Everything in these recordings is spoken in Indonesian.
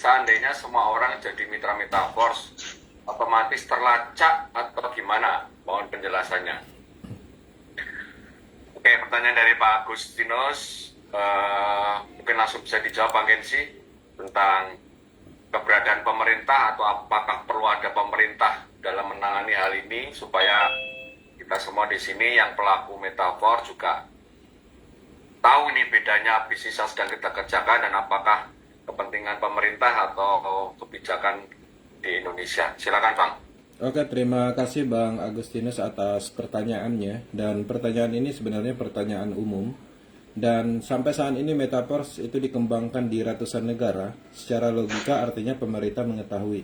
seandainya semua orang jadi mitra metaverse, otomatis terlacak atau gimana? Mohon penjelasannya. Oke, pertanyaan dari Pak Agustinus, mungkin langsung bisa dijawab Bang Gensi tentang keberadaan pemerintah atau apakah perlu ada pemerintah dalam menangani hal ini supaya kita semua di sini yang pelaku metaverse juga tahu nih bedanya bisnis yang sedang kita kerjakan dan apakah kepentingan pemerintah atau kebijakan di Indonesia. Silakan Bang. Oke, terima kasih Bang Agustinus atas pertanyaannya. Dan pertanyaan ini sebenarnya pertanyaan umum. Dan sampai saat ini metaverse itu dikembangkan di ratusan negara. Secara logika artinya pemerintah mengetahui.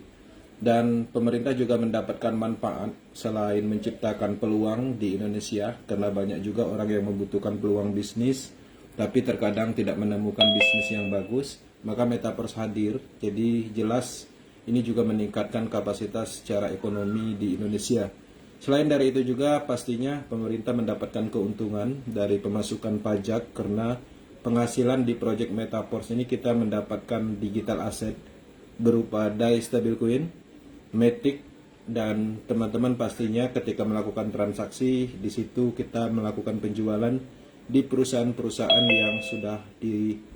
Dan pemerintah juga mendapatkan manfaat selain menciptakan peluang di Indonesia. Karena banyak juga orang yang membutuhkan peluang bisnis, tapi terkadang tidak menemukan bisnis yang bagus. Maka metaverse hadir. Jadi jelas ini juga meningkatkan kapasitas secara ekonomi di Indonesia. Selain dari itu juga pastinya pemerintah mendapatkan keuntungan dari pemasukan pajak karena penghasilan di proyek metaverse ini kita mendapatkan digital asset berupa DAI stablecoin, Matic, dan teman-teman pastinya ketika melakukan transaksi di situ kita melakukan penjualan di perusahaan-perusahaan yang sudah di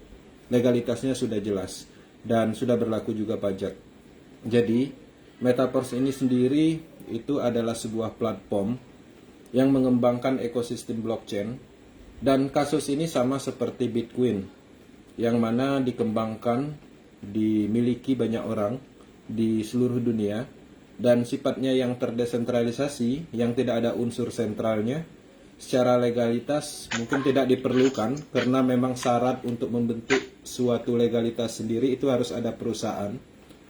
legalitasnya sudah jelas dan sudah berlaku juga pajak. Jadi, metaverse ini sendiri itu adalah sebuah platform yang mengembangkan ekosistem blockchain dan kasus ini sama seperti Bitcoin yang mana dikembangkan, dimiliki banyak orang di seluruh dunia dan sifatnya yang terdesentralisasi, yang tidak ada unsur sentralnya. Secara legalitas mungkin tidak diperlukan karena memang syarat untuk membentuk suatu legalitas sendiri itu harus ada perusahaan,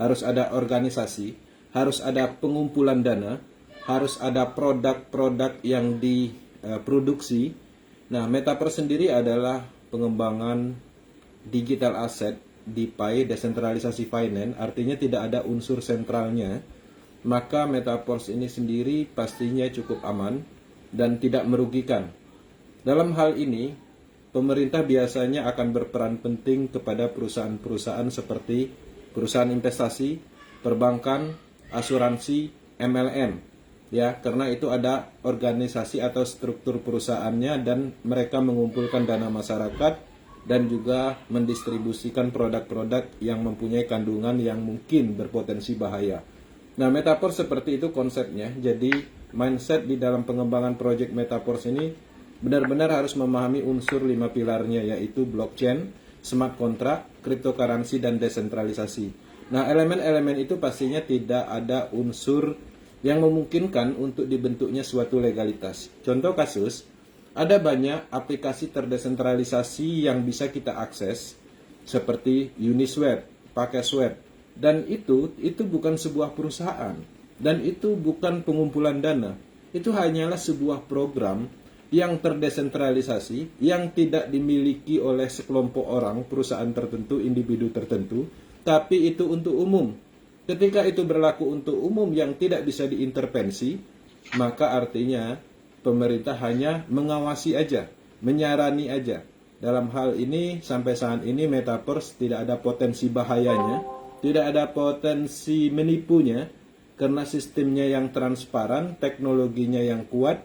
harus ada organisasi, harus ada pengumpulan dana, harus ada produk-produk yang diproduksi. Nah, metaverse sendiri adalah pengembangan digital asset, DeFi, desentralisasi finance, artinya tidak ada unsur sentralnya. Maka metaverse ini sendiri pastinya cukup aman dan tidak merugikan. Dalam hal ini, pemerintah biasanya akan berperan penting kepada perusahaan-perusahaan seperti perusahaan investasi, perbankan, asuransi, MLM. Ya, karena itu ada organisasi atau struktur perusahaannya dan mereka mengumpulkan dana masyarakat dan juga mendistribusikan produk-produk yang mempunyai kandungan yang mungkin berpotensi bahaya. Nah, metaverse seperti itu konsepnya. Jadi, mindset di dalam pengembangan proyek metaverse ini benar-benar harus memahami unsur 5 pilarnya, yaitu blockchain, smart contract, cryptocurrency, dan desentralisasi. Nah, elemen-elemen itu pastinya tidak ada unsur yang memungkinkan untuk dibentuknya suatu legalitas. Contoh kasus, ada banyak aplikasi terdesentralisasi yang bisa kita akses, seperti Uniswap, Pakiswap, dan itu bukan sebuah perusahaan, dan itu bukan pengumpulan dana. Itu hanyalah sebuah program yang terdesentralisasi, yang tidak dimiliki oleh sekelompok orang, perusahaan tertentu, individu tertentu, tapi itu untuk umum. Ketika itu berlaku untuk umum yang tidak bisa diintervensi, maka artinya pemerintah hanya mengawasi aja, menyarani aja. Dalam hal ini, sampai saat ini metaverse tidak ada potensi bahayanya, tidak ada potensi menipunya, karena sistemnya yang transparan, teknologinya yang kuat,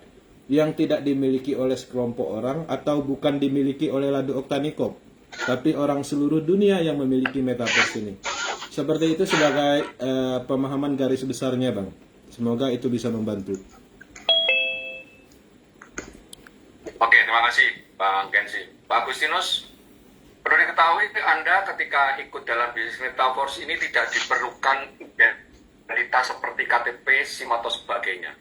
yang tidak dimiliki oleh sekelompok orang atau bukan dimiliki oleh Ladu Oktanikop, tapi orang seluruh dunia yang memiliki metaverse ini. Seperti itu sebagai pemahaman garis besarnya, Bang. Semoga itu bisa membantu. Oke, terima kasih Bang Gensi. Pak Agustinus, perlu diketahui Anda ketika ikut dalam bisnis metaverse ini tidak diperlukan identitas seperti KTP, SIM atau sebagainya.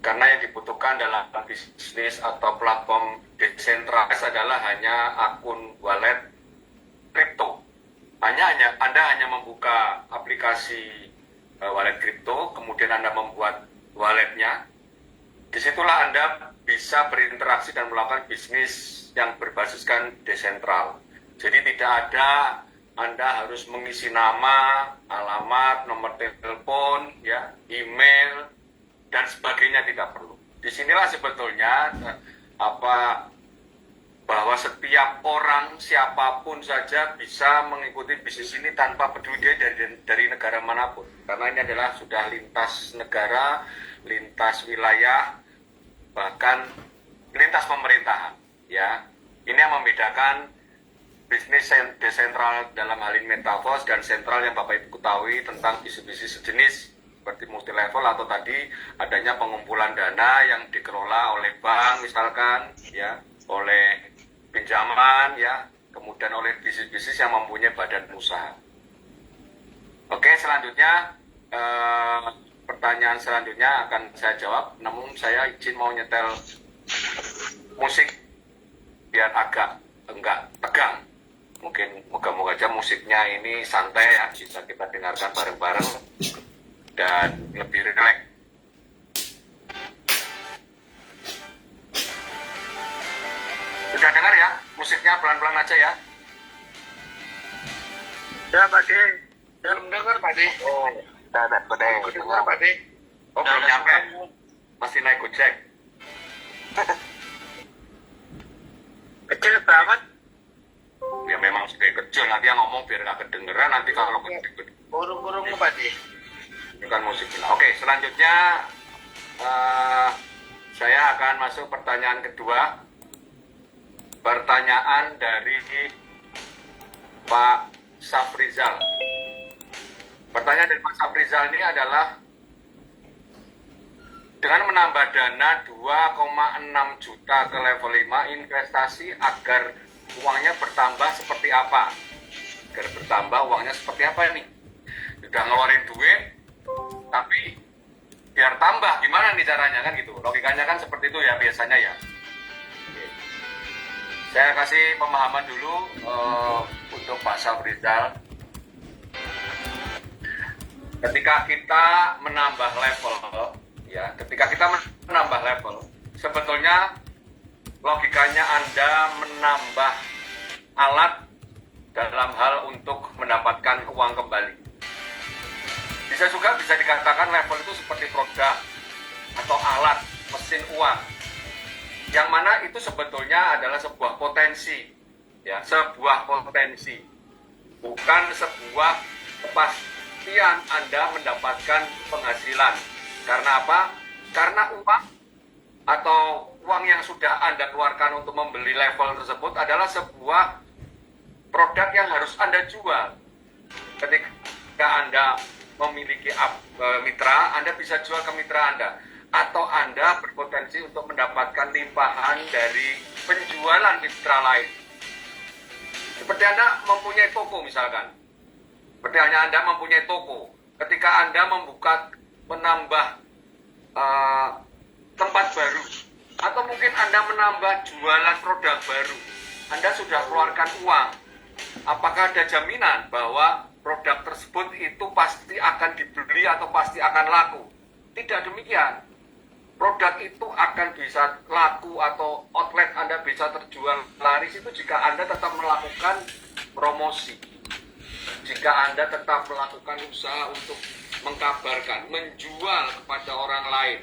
Karena yang dibutuhkan dalam bisnis atau platform desentralized adalah hanya akun wallet kripto. Anda hanya membuka aplikasi wallet kripto, kemudian Anda membuat walletnya. Disitulah Anda bisa berinteraksi dan melakukan bisnis yang berbasiskan desentral. Jadi tidak ada Anda harus mengisi nama, alamat, nomor telepon, ya, email, dan sebagainya, tidak perlu. Disinilah sebetulnya bahwa setiap orang siapapun saja bisa mengikuti bisnis ini tanpa peduli dia dari negara manapun, karena ini adalah sudah lintas negara, lintas wilayah, bahkan lintas pemerintahan. Ya, ini yang membedakan bisnis desentral dalam hal ini Metaverse dan sentral yang Bapak Ibu ketahui tentang bisnis-bisnis sejenis seperti multi level atau tadi adanya pengumpulan dana yang dikelola oleh bank misalkan, ya, oleh pinjaman, ya, kemudian oleh bisnis-bisnis yang mempunyai badan usaha. Oke, selanjutnya pertanyaan selanjutnya akan saya jawab, namun saya izin mau nyetel musik biar agak enggak tegang. Mungkin moga-moga aja musiknya ini santai ya, bisa kita dengarkan bareng-bareng dan lebih rileks. Sudah dengar ya, musiknya pelan-pelan aja ya. Ya Pak De, belum dengar Pak De. Oh, udah Dengar Pak De. Oh, belum nyampe. Masih naik Gojek. Kecil banget. Ya memang sudah kecil, nanti yang ngomong biar nggak kedengeran, nanti kalau gede Burung-burung Pak De. bukan musiknya. Oke, selanjutnya saya akan masuk pertanyaan kedua. Pertanyaan dari Pak Safrizal. Pertanyaan dari Pak Safrizal ini adalah, dengan menambah dana 2,6 juta ke level 5, investasi agar uangnya bertambah seperti apa? Agar bertambah uangnya seperti apa ini? Sudah ngeluarin duit, tapi biar tambah, gimana nih caranya kan gitu? Logikanya kan seperti itu ya biasanya ya. Oke. Saya kasih pemahaman dulu untuk Pak Safrizal. Ketika kita menambah level, ya, ketika kita menambah level, sebetulnya logikanya Anda menambah alat dalam hal untuk mendapatkan uang kembali. Bisa juga bisa dikatakan level itu seperti produk atau alat, mesin uang, yang mana itu sebetulnya adalah sebuah potensi, ya, sebuah potensi, bukan sebuah kepastian Anda mendapatkan penghasilan. Karena apa? Karena uang atau uang yang sudah Anda keluarkan untuk membeli level tersebut adalah sebuah produk yang harus Anda jual. Ketika Anda memiliki mitra, Anda bisa jual ke mitra Anda. Atau Anda berpotensi untuk mendapatkan limpahan dari penjualan mitra lain. Seperti Anda mempunyai toko misalkan. Seperti halnya Anda mempunyai toko. Ketika Anda menambah tempat baru, atau mungkin Anda menambah jualan produk baru, Anda sudah keluarkan uang. Apakah ada jaminan bahwa produk tersebut itu pasti akan dibeli atau pasti akan laku? Tidak demikian. Produk itu akan bisa laku atau outlet Anda bisa terjual laris itu jika Anda tetap melakukan promosi. Jika Anda tetap melakukan usaha untuk mengkabarkan, menjual kepada orang lain.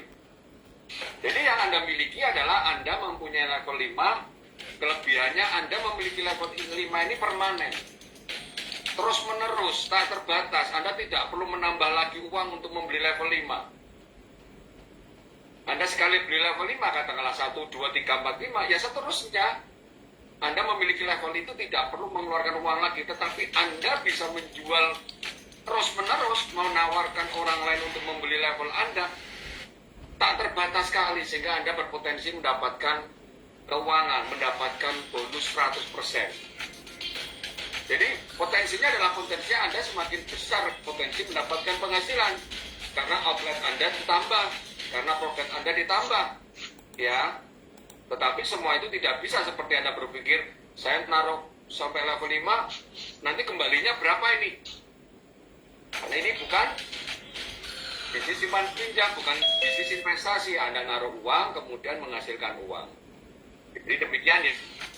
Jadi yang Anda miliki adalah Anda mempunyai level 5, kelebihannya Anda memiliki level 5 ini permanen. Terus menerus, tak terbatas, Anda tidak perlu menambah lagi uang untuk membeli level 5. Anda sekali beli level 5, katakanlah 1, 2, 3, 4, 5, ya seterusnya. Anda memiliki level itu tidak perlu mengeluarkan uang lagi, tetapi Anda bisa menjual terus-menerus, menawarkan orang lain untuk membeli level Anda. Tak terbatas sekali, sehingga Anda berpotensi mendapatkan keuangan, mendapatkan bonus 100%. Jadi potensinya adalah potensi Anda semakin besar potensi mendapatkan penghasilan. Karena outlet Anda ditambah, karena produk Anda ditambah. Ya, tetapi semua itu tidak bisa seperti Anda berpikir, saya naruh sampai level 5, nanti kembalinya berapa ini? Karena ini bukan bisnis simpan pinjam, bukan bisnis investasi. Anda naruh uang, kemudian menghasilkan uang. Jadi demikian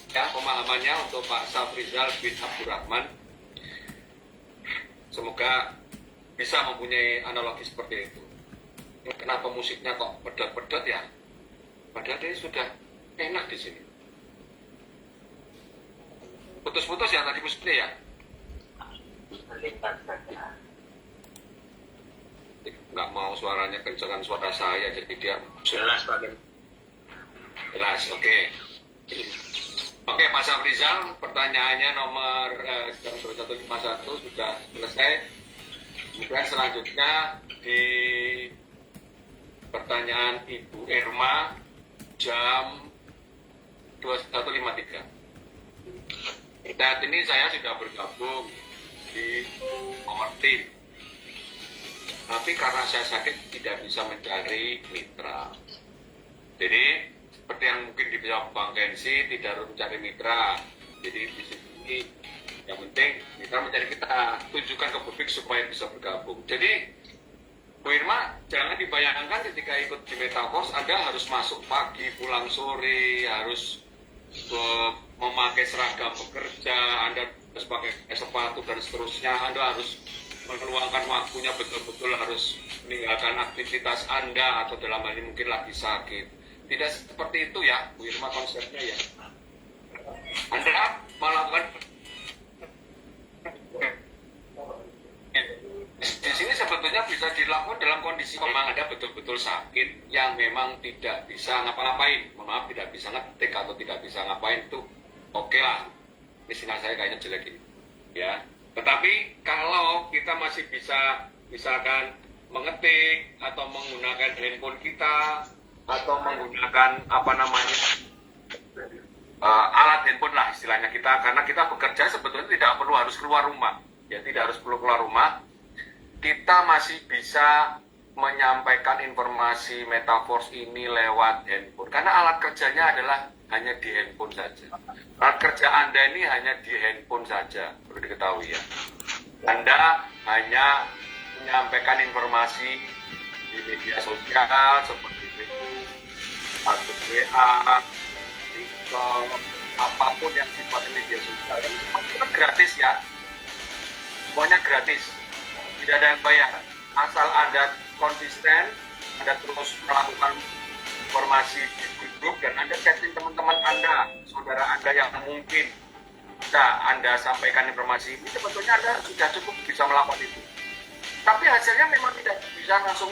ya pemahamannya untuk Pak Safrizal bin Abdurrahman. Semoga bisa mempunyai analogi seperti itu. Kenapa musiknya kok pedot-pedot ya? Padahal dia sudah enak di sini. putus-putus ya tadi musiknya ya? Nggak mau suaranya kencengan suara saya, jadi dia Jelas Pak. jelas. Oke. Oke, Mas Afrizal, pertanyaannya nomor 2151 sudah selesai. Kemudian selanjutnya di pertanyaan Ibu Irma jam 21.53. Saat ini saya sudah bergabung di nomor tim. Tapi karena saya sakit tidak bisa mencari mitra. Jadi seperti yang mungkin dijawab Bang Kensi, tidak harus mencari mitra. Jadi di sini yang penting mitra mencari kita, tunjukkan ke publik supaya bisa bergabung. Jadi Bu Irma, jangan dibayangkan ketika ikut di Metaverse Anda harus masuk pagi, pulang sore, harus memakai seragam pekerja, Anda harus pakai sepatu dan seterusnya. Anda harus meluangkan waktunya, betul-betul harus meninggalkan aktivitas Anda atau dalam hal ini mungkin lagi sakit. Tidak seperti itu ya, Bu Irma, konsepnya ya. Anda melakukan di sini sebetulnya bisa dilakukan dalam kondisi memang Anda betul-betul sakit yang memang tidak bisa ngapa-ngapain. Mohon maaf, tidak bisa ngetik atau tidak bisa ngapain itu oke lah. Ini sinyal saya kayaknya jelek ini. Ya. Tetapi kalau kita masih bisa misalkan mengetik atau menggunakan handphone kita atau menggunakan alat handphone lah istilahnya kita, karena kita bekerja sebetulnya tidak perlu harus keluar rumah, ya tidak harus perlu keluar rumah, kita masih bisa menyampaikan informasi Metaverse ini lewat handphone, karena alat kerjanya adalah hanya di handphone saja. Alat kerja Anda ini hanya di handphone saja, perlu diketahui ya. Anda hanya menyampaikan informasi di media sosial seperti Facebook, WA, TikTok, apapun yang sifatnya media sosial. Itu gratis ya, semuanya gratis, tidak ada yang bayar. Asal Anda konsisten, Anda terus melakukan informasi di grup dan Anda chatting teman-teman Anda, saudara Anda yang mungkin bisa Anda sampaikan informasi ini, sebetulnya Anda sudah cukup bisa melakukan itu. Tapi hasilnya memang tidak bisa langsung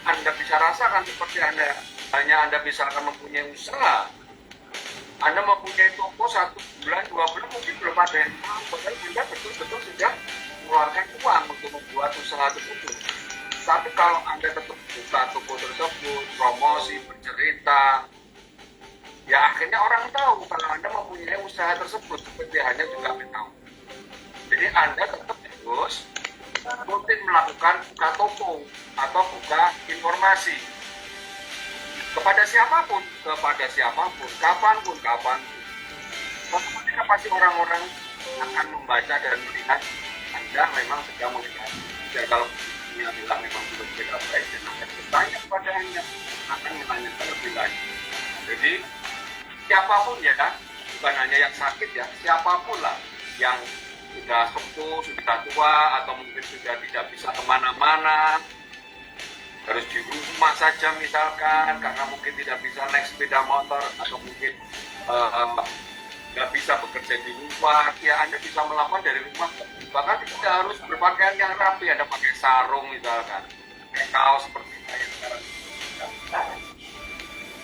Anda bisa rasakan seperti Anda misalkan mempunyai usaha, Anda mempunyai toko 1 bulan, 2 bulan mungkin belum ada yang tahu, padahal Anda betul-betul sudah mengeluarkan uang untuk membuat usaha tersebut. Tapi kalau Anda tetap buka toko tersebut, promosi, bercerita, ya akhirnya orang tahu kalau Anda mempunyai usaha tersebut, seperti hanya juga tahu. Jadi Anda tetap harus rutin melakukan buka toko atau buka informasi kepada siapapun, kapanpun. Ketika pasti orang-orang akan membaca dan melihat Anda memang sedang melihat. Dan kalau dia bilang memang belum beda baik, dan akan bertanya kepada Anda, akan menanyakan lebih lanjut. Jadi siapapun ya kan, bukan hanya yang sakit ya, siapapun lah yang sudah sepuh, sudah tua, atau mungkin sudah tidak bisa kemana-mana, harus di rumah saja misalkan, karena mungkin tidak bisa naik sepeda motor, atau mungkin nggak bisa bekerja di luar, ya Anda bisa melakukan dari rumah. Bahkan tidak harus berpakaian yang rapi, Anda pakai sarung misalkan, pakai kaos seperti saya sekarang.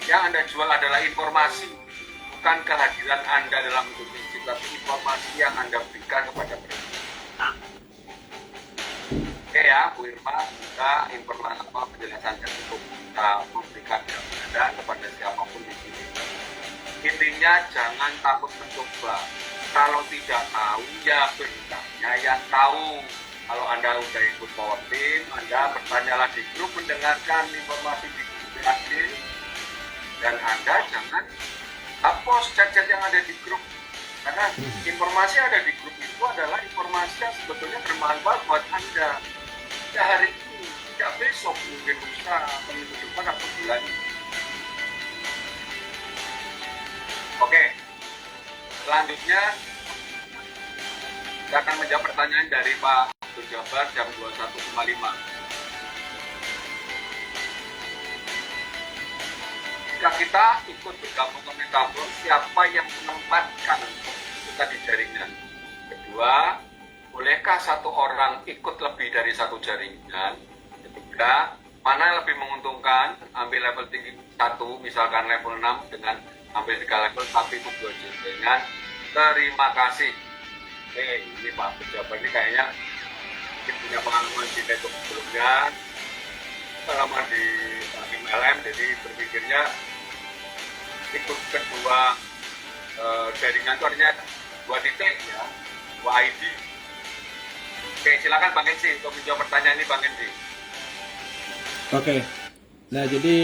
Yang Anda jual adalah informasi, bukan kehadiran Anda dalam hidup ini, tapi informasi yang Anda berikan kepada mereka. Oke ya, Bu Irma, kita informasi penjelasannya cukup kita memberikan kepada siapapun di sini. Intinya jangan takut mencoba. Kalau tidak tahu, ya bertanya yang tahu. Kalau Anda sudah ikut power team, Anda bertanyalah di grup, mendengarkan informasi di grup hasil, dan Anda jangan hapus chat-chat yang ada di grup. Karena informasi yang ada di grup itu adalah informasi yang sebetulnya bermanfaat buat Anda. Tidak hari ini, tidak besok, mungkin lusa, atau minggu depan, atau bulan. Oke, selanjutnya saya akan menjawab pertanyaan dari Pak Pejabat jam 21.55. Jika kita ikut bergabung ke Metaverse, siapa yang menempatkan data di jaringan. Kedua, bolehkah satu orang ikut lebih dari satu jaringan? Ketiga, mana yang lebih menguntungkan? Ambil level tinggi 1, misalkan level 6 dengan ambil 3 level tapi itu 2 jaringan. Terima kasih. Oke, ini Pak pejabat ini kayaknya punya pengalaman di network sebelumnya, pengalaman di MLM, jadi berpikirnya ikut kedua jaringan itu artinya 2 titik ya, 2 ID. Oke, silakan Bang Kensi untuk menjawab pertanyaan ini, Bang Kensi. Oke. Nah, jadi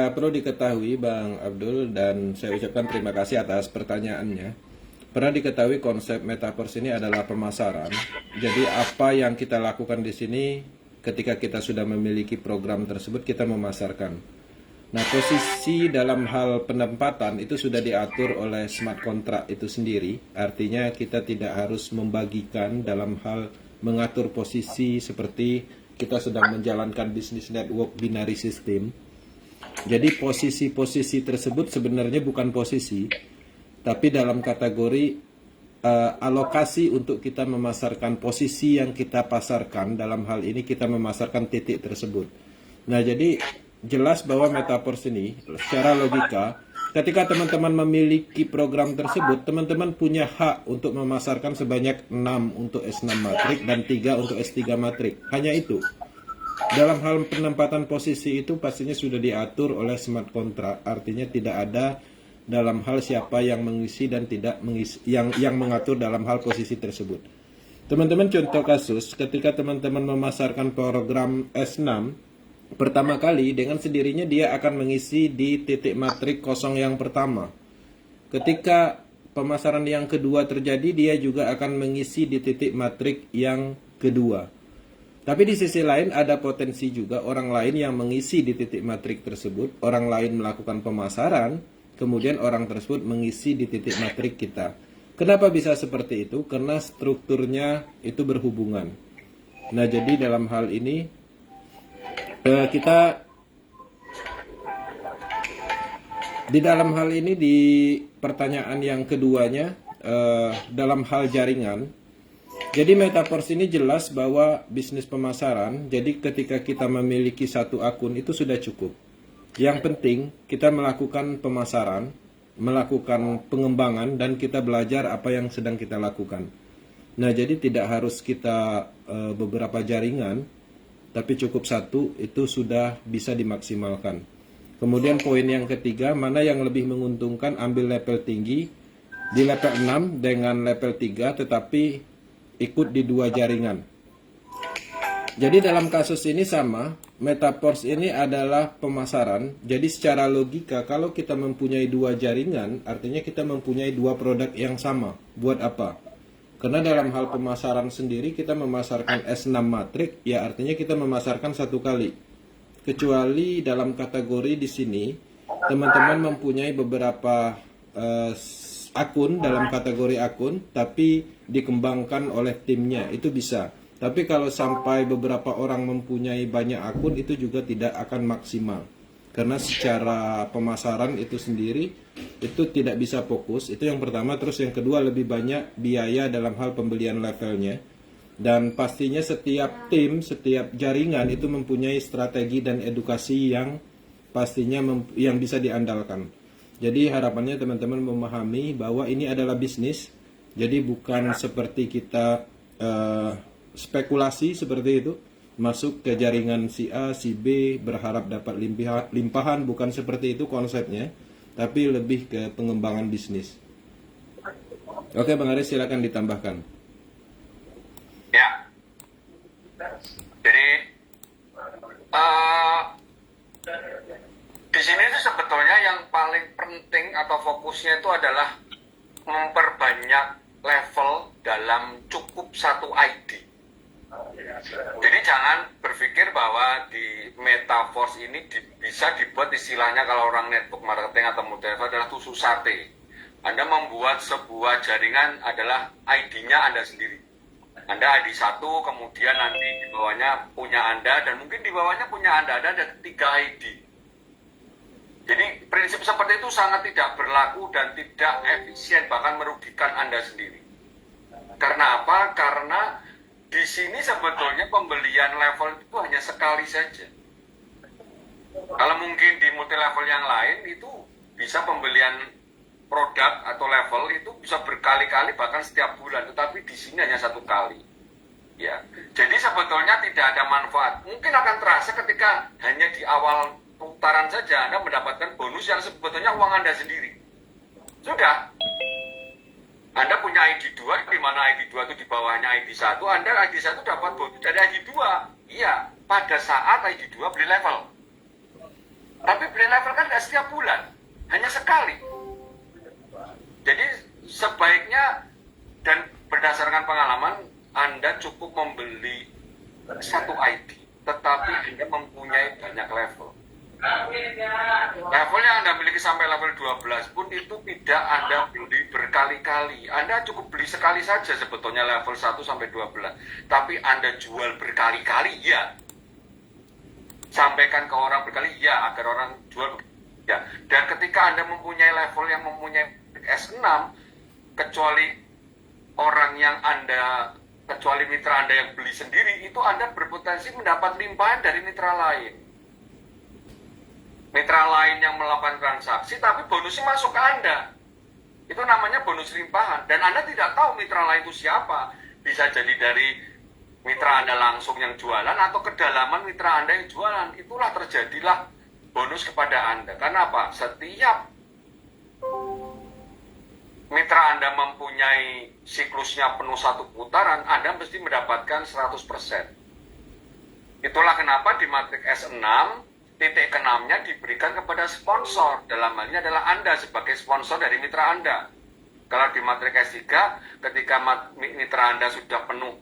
perlu diketahui Bang Abdul, dan saya ucapkan terima kasih atas pertanyaannya. Pernah diketahui konsep metaverse ini adalah pemasaran. Jadi apa yang kita lakukan di sini ketika kita sudah memiliki program tersebut, kita memasarkan. Nah, posisi dalam hal penempatan itu sudah diatur oleh smart contract itu sendiri. Artinya kita tidak harus membagikan dalam hal mengatur posisi seperti kita sedang menjalankan bisnis network binary system. Jadi posisi-posisi tersebut sebenarnya bukan posisi, tapi dalam kategori alokasi untuk kita memasarkan posisi yang kita pasarkan. Dalam hal ini kita memasarkan titik tersebut. Nah, jadi jelas bahwa metaverse ini secara logika, ketika teman-teman memiliki program tersebut, teman-teman punya hak untuk memasarkan sebanyak 6 untuk S6 matrik dan 3 untuk S3 matrik. Hanya itu. Dalam hal penempatan posisi itu pastinya sudah diatur oleh smart contract. Artinya tidak ada dalam hal siapa yang mengisi dan tidak mengisi, yang mengatur dalam hal posisi tersebut. Teman-teman, contoh kasus ketika teman-teman memasarkan program S6, pertama kali dengan sendirinya dia akan mengisi di titik matrik kosong yang pertama. Ketika pemasaran yang kedua terjadi, dia juga akan mengisi di titik matrik yang kedua. Tapi di sisi lain ada potensi juga orang lain yang mengisi di titik matrik tersebut, orang lain melakukan pemasaran, kemudian orang tersebut mengisi di titik matrik kita. Kenapa bisa seperti itu? Karena strukturnya itu berhubungan. Nah, jadi dalam hal ini kita di dalam hal ini di pertanyaan yang keduanya dalam hal jaringan. Jadi metaverse ini jelas bahwa bisnis pemasaran. Jadi ketika kita memiliki satu akun itu sudah cukup. Yang penting kita melakukan pemasaran, melakukan pengembangan, dan kita belajar apa yang sedang kita lakukan. Nah, jadi tidak harus kita beberapa jaringan, tapi cukup satu, itu sudah bisa dimaksimalkan. Kemudian poin yang ketiga, mana yang lebih menguntungkan, ambil level tinggi di level 6 dengan level 3 tetapi ikut di 2 jaringan. Jadi dalam kasus ini sama, metaverse ini adalah pemasaran. Jadi secara logika kalau kita mempunyai 2 jaringan, artinya kita mempunyai 2 produk yang sama. Buat apa? Karena dalam hal pemasaran sendiri kita memasarkan S6 matrik, ya artinya kita memasarkan 1 kali. Kecuali dalam kategori di sini, teman-teman mempunyai beberapa akun dalam kategori akun, tapi dikembangkan oleh timnya, itu bisa. Tapi kalau sampai beberapa orang mempunyai banyak akun, itu juga tidak akan maksimal. Karena secara pemasaran itu sendiri, itu tidak bisa fokus. Itu yang pertama. Terus yang kedua, lebih banyak biaya dalam hal pembelian levelnya. Dan pastinya setiap tim, setiap jaringan itu mempunyai strategi dan edukasi yang pastinya yang bisa diandalkan. Jadi harapannya teman-teman memahami bahwa ini adalah bisnis. Jadi bukan seperti kita spekulasi seperti itu, masuk ke jaringan si A, si B, berharap dapat limpahan, bukan seperti itu konsepnya, tapi lebih ke pengembangan bisnis. Oke, Bang Aris, silakan ditambahkan. Ya, jadi di sini itu sebetulnya yang paling penting atau fokusnya itu adalah memperbanyak level dalam cukup 1 ID. Jadi jangan berpikir bahwa di metaverse ini bisa dibuat istilahnya kalau orang network marketing atau multilevel adalah tusuk sate. Anda membuat sebuah jaringan adalah ID-nya Anda sendiri. Anda ID 1, kemudian nanti di bawahnya punya Anda, dan mungkin di bawahnya punya Anda ada 3 ID. Jadi prinsip seperti itu sangat tidak berlaku dan tidak efisien, bahkan merugikan Anda sendiri. Karena apa? Karena di sini sebetulnya pembelian level itu hanya sekali saja. Kalau mungkin di multi level yang lain itu bisa pembelian produk atau level itu bisa berkali-kali bahkan setiap bulan, tetapi di sini hanya satu kali. Ya, jadi sebetulnya tidak ada manfaat. Mungkin akan terasa ketika hanya di awal putaran saja Anda mendapatkan bonus yang sebetulnya uang Anda sendiri. Sudah. Anda punya ID 2, di mana ID 2 itu di bawahnya ID 1, Anda ID 1 dapat bonus dari ID 2. Iya, pada saat ID 2 beli level. Tapi beli level kan nggak setiap bulan, hanya sekali. Jadi sebaiknya dan berdasarkan pengalaman, Anda cukup membeli satu ID, tetapi Anda mempunyai banyak level. Level yang Anda miliki sampai level 12 pun itu tidak Anda beli berkali-kali. Anda cukup beli sekali saja sebetulnya level 1 sampai 12. Tapi Anda jual berkali-kali, ya. Sampaikan ke orang berkali, ya, agar orang jual. Ya. Dan ketika Anda mempunyai level yang mempunyai S6, kecuali orang yang kecuali mitra Anda yang beli sendiri, itu Anda berpotensi mendapat limpahan dari mitra lain. Mitra lain yang melakukan transaksi, tapi bonusnya masuk ke Anda. Itu namanya bonus limpahan. Dan Anda tidak tahu mitra lain itu siapa. Bisa jadi dari mitra Anda langsung yang jualan, atau kedalaman mitra Anda yang jualan. Itulah terjadilah bonus kepada Anda. Karena apa? Setiap mitra Anda mempunyai siklusnya penuh satu putaran, Anda mesti mendapatkan 100%. Itulah kenapa di matrik S6, titik ke-6-nya diberikan kepada sponsor. Dalam hal ini adalah Anda sebagai sponsor dari mitra Anda. Kalau di matrik S3, ketika mitra Anda sudah penuh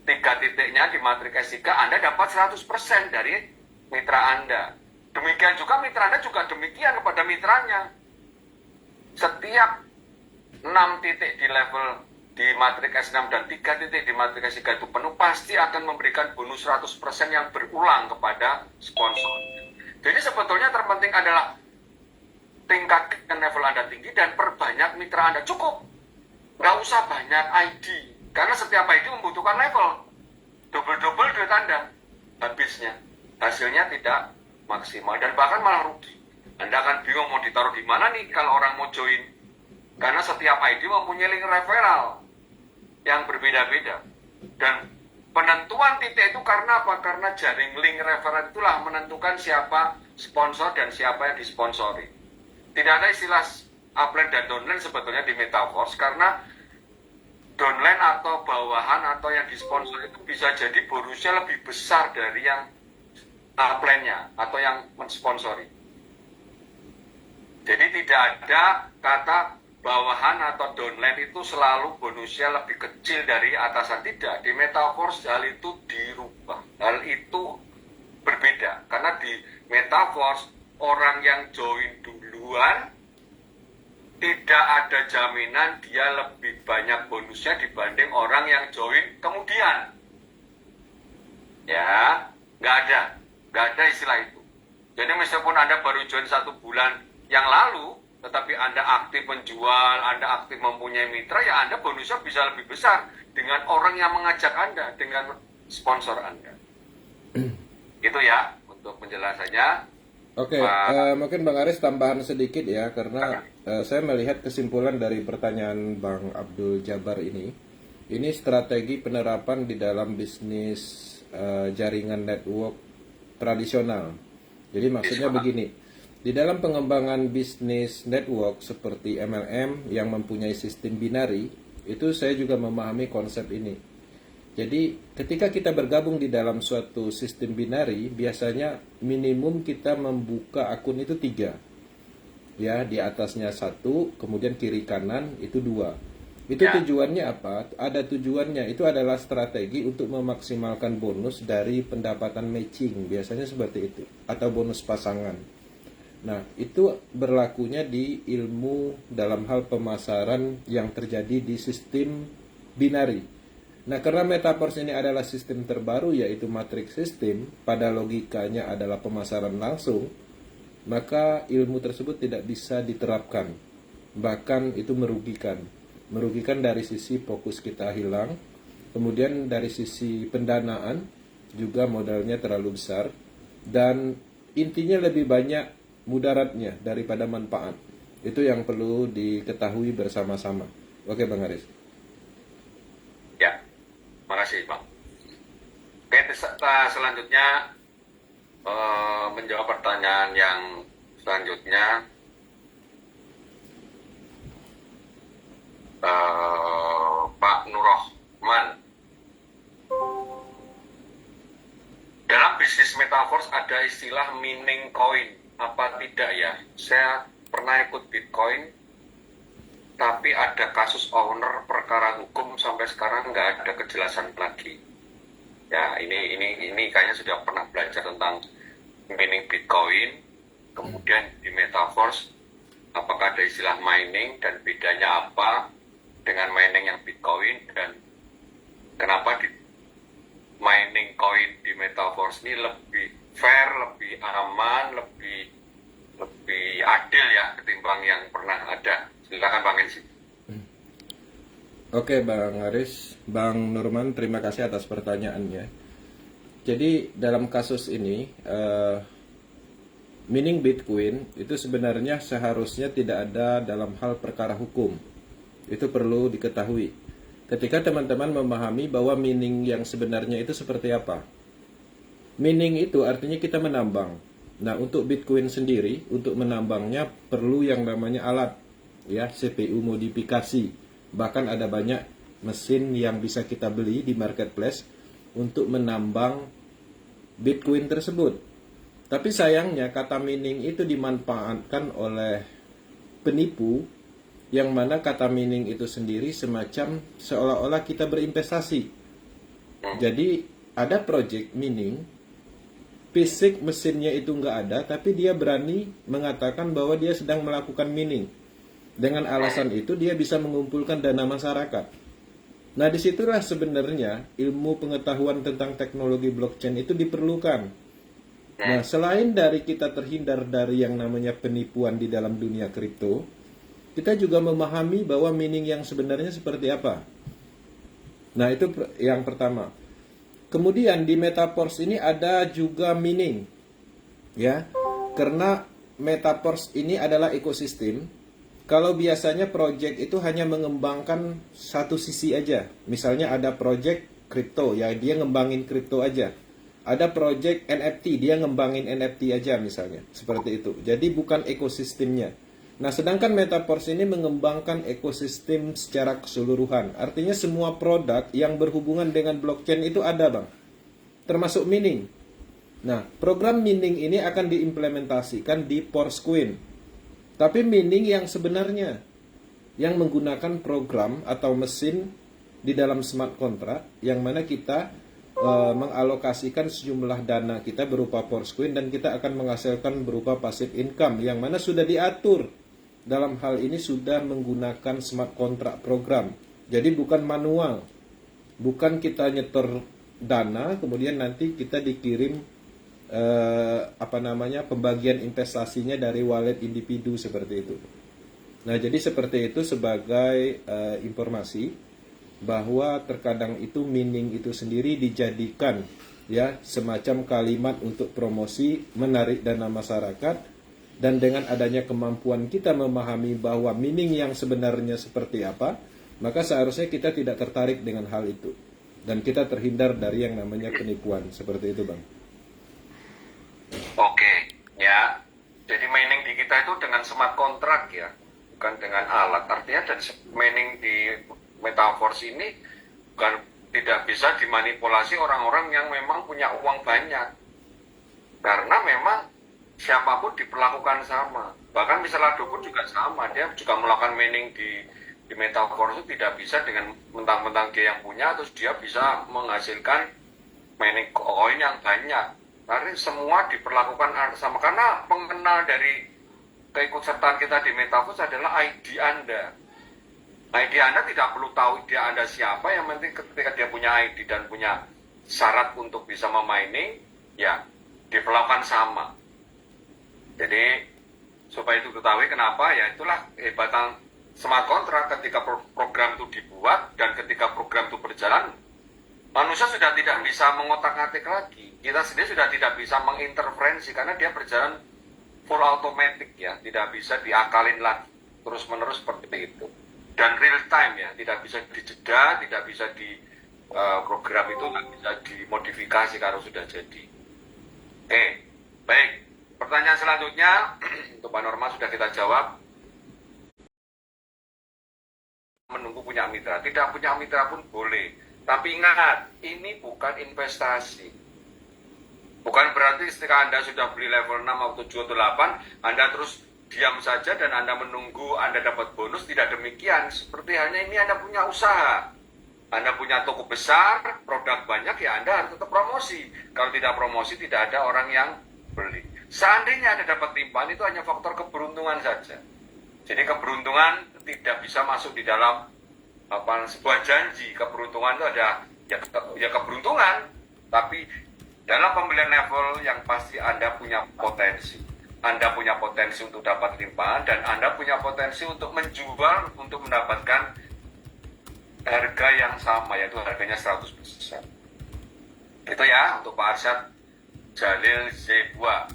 3 titiknya di matrik S3, Anda dapat 100% dari mitra Anda. Demikian juga mitra Anda juga demikian kepada mitranya. Setiap 6 titik di level di matrik S6 dan 3 titik di matrik S3 itu penuh, pasti akan memberikan bonus 100% yang berulang kepada sponsor. Jadi sebetulnya terpenting adalah tingkatkan level Anda tinggi dan perbanyak mitra Anda. Cukup. Nggak usah banyak ID. Karena setiap ID membutuhkan level. Double-double duit Anda habisnya. Hasilnya tidak maksimal dan bahkan malah rugi. Anda akan bingung mau ditaruh di mana nih kalau orang mau join. Karena setiap ID mempunyai link referral yang berbeda-beda. Dan penentuan titik itu karena apa? Karena jaring link referral itulah menentukan siapa sponsor dan siapa yang disponsori. Tidak ada istilah upline dan downline sebetulnya di Metaverse, karena downline atau bawahan atau yang disponsori itu bisa jadi bonusnya lebih besar dari yang upline-nya atau yang mensponsori. Jadi tidak ada kata bawahan atau downline itu selalu bonusnya lebih kecil dari atasan. Tidak, di Metaverse hal itu dirubah. Hal itu berbeda, karena di Metaverse orang yang join duluan tidak ada jaminan dia lebih banyak bonusnya dibanding orang yang join kemudian. Ya, nggak ada istilah itu. Jadi meskipun Anda baru join 1 bulan yang lalu, tetapi Anda aktif menjual, Anda aktif mempunyai mitra, ya Anda bonusnya bisa lebih besar dengan orang yang mengajak Anda, dengan sponsor Anda. Itu ya, untuk penjelasannya. Oke, mungkin Bang Aris tambahan sedikit ya, karena saya melihat kesimpulan dari pertanyaan Bang Abdul Jabar ini strategi penerapan di dalam bisnis jaringan network tradisional. Jadi maksudnya begini. Di dalam pengembangan bisnis network seperti MLM yang mempunyai sistem binari, itu saya juga memahami konsep ini. Jadi ketika kita bergabung di dalam suatu sistem binari, biasanya minimum kita membuka akun itu 3. Ya, di atasnya 1, kemudian kiri kanan itu 2. Itu tujuannya apa? Ada tujuannya, itu adalah strategi untuk memaksimalkan bonus dari pendapatan matching, biasanya seperti itu, atau bonus pasangan. Nah, itu berlakunya di ilmu dalam hal pemasaran yang terjadi di sistem binari. Nah, karena Metaverse ini adalah sistem terbaru, yaitu matrix system, pada logikanya adalah pemasaran langsung, maka ilmu tersebut tidak bisa diterapkan. Bahkan itu merugikan. Merugikan dari sisi fokus kita hilang, kemudian dari sisi pendanaan juga modalnya terlalu besar, dan intinya lebih banyak mudaratnya daripada manfaat. Itu yang perlu diketahui bersama-sama. Oke Bang Haris. Ya, makasih Bang. Oke, selanjutnya menjawab pertanyaan yang selanjutnya. Pak Nurrohman, dalam bisnis metaverse ada istilah mining coin, apa tidak ya? Saya pernah ikut Bitcoin, tapi ada kasus owner perkara hukum sampai sekarang nggak ada kejelasan lagi. Ya, ini kayaknya sudah pernah belajar tentang mining Bitcoin, kemudian di metaverse apakah ada istilah mining dan bedanya apa dengan mining yang Bitcoin, dan kenapa di mining coin di metaverse ini lebih fair, lebih aman, lebih adil ya ketimbang yang pernah ada. Silakan Bang Ensi. Oke Bang Haris, Bang Nurman, terima kasih atas pertanyaannya. Jadi dalam kasus ini mining Bitcoin itu sebenarnya seharusnya tidak ada dalam hal perkara hukum. Itu perlu diketahui. Ketika teman-teman memahami bahwa mining yang sebenarnya itu seperti apa. Mining itu artinya kita menambang. Nah, untuk Bitcoin sendiri, untuk menambangnya perlu yang namanya alat, ya, CPU modifikasi. Bahkan ada banyak mesin yang bisa kita beli di marketplace untuk menambang Bitcoin tersebut. Tapi sayangnya kata mining itu dimanfaatkan oleh penipu, yang mana kata mining itu sendiri semacam seolah-olah kita berinvestasi. Jadi ada project mining, fisik mesinnya itu nggak ada, tapi dia berani mengatakan bahwa dia sedang melakukan mining. Dengan alasan itu dia bisa mengumpulkan dana masyarakat. Nah disitulah sebenarnya ilmu pengetahuan tentang teknologi blockchain itu diperlukan. Nah selain dari kita terhindar dari yang namanya penipuan di dalam dunia kripto, kita juga memahami bahwa mining yang sebenarnya seperti apa. Nah itu yang pertama. Kemudian di metaverse ini ada juga mining, ya, karena metaverse ini adalah ekosistem. Kalau biasanya project itu hanya mengembangkan satu sisi aja, misalnya ada project kripto, ya dia ngembangin kripto aja. Ada project NFT, dia ngembangin NFT aja misalnya, seperti itu. Jadi bukan ekosistemnya. Nah, sedangkan metaverse ini mengembangkan ekosistem secara keseluruhan. Artinya semua produk yang berhubungan dengan blockchain itu ada, Bang. Termasuk mining. Nah, program mining ini akan diimplementasikan di Forscoin. Tapi mining yang sebenarnya, yang menggunakan program atau mesin di dalam smart contract, yang mana kita mengalokasikan sejumlah dana kita berupa Forscoin dan kita akan menghasilkan berupa passive income, yang mana sudah diatur. Dalam hal ini sudah menggunakan smart contract program. Jadi bukan manual. Bukan kita nyetor dana kemudian nanti kita dikirim pembagian investasinya dari wallet individu seperti itu. Nah, jadi seperti itu sebagai informasi bahwa terkadang itu mining itu sendiri dijadikan ya semacam kalimat untuk promosi, menarik dana masyarakat. Dan dengan adanya kemampuan kita memahami bahwa mining yang sebenarnya seperti apa, maka seharusnya kita tidak tertarik dengan hal itu. Dan kita terhindar dari yang namanya penipuan. Seperti itu, Bang. Oke, ya. Jadi mining di kita itu dengan smart contract ya, bukan dengan alat. Artinya dan mining di metaverse ini bukan tidak bisa dimanipulasi orang-orang yang memang punya uang banyak. Karena memang siapapun diperlakukan sama. Bahkan misalnya dukun juga sama, dia juga melakukan mining di metaverse itu tidak bisa dengan mentang-mentang dia yang punya, terus dia bisa menghasilkan mining coin yang banyak. Karena semua diperlakukan sama, karena pengenal dari keikutsertaan kita di metaverse adalah ID Anda. ID Anda tidak perlu tahu dia Anda siapa, yang penting ketika dia punya ID dan punya syarat untuk bisa memining, ya diperlakukan sama. Jadi supaya itu ketahui kenapa, ya itulah hebatan smart contract ketika program itu dibuat dan ketika program itu berjalan, manusia sudah tidak bisa mengotak-atik lagi. Kita sendiri sudah tidak bisa menginterferensi karena dia berjalan full automatic ya, tidak bisa diakalin lagi terus-menerus seperti itu. Dan real time ya, tidak bisa dijeda, tidak bisa di program itu nggak bisa dimodifikasi kalau sudah jadi. Oke, baik. Pertanyaan selanjutnya untuk Pak Norma sudah kita jawab. Menunggu punya mitra, tidak punya mitra pun boleh. Tapi ingat, ini bukan investasi. Bukan berarti ketika Anda sudah beli level 6 atau 7 atau 8, Anda terus diam saja dan Anda menunggu Anda dapat bonus. Tidak demikian. Seperti hanya ini Anda punya usaha. Anda punya toko besar, produk banyak, ya Anda harus tetap promosi. Kalau tidak promosi, tidak ada orang yang beli. Seandainya Anda dapat limpahan, itu hanya faktor keberuntungan saja. Jadi keberuntungan tidak bisa masuk di dalam sebuah janji. Keberuntungan itu ada ya keberuntungan, tapi dalam pembelian level yang pasti Anda punya potensi. Anda punya potensi untuk dapat limpahan dan Anda punya potensi untuk menjual untuk mendapatkan harga yang sama, yaitu harganya 100%. Itu ya untuk Pak Arsyad Jalil Zebua.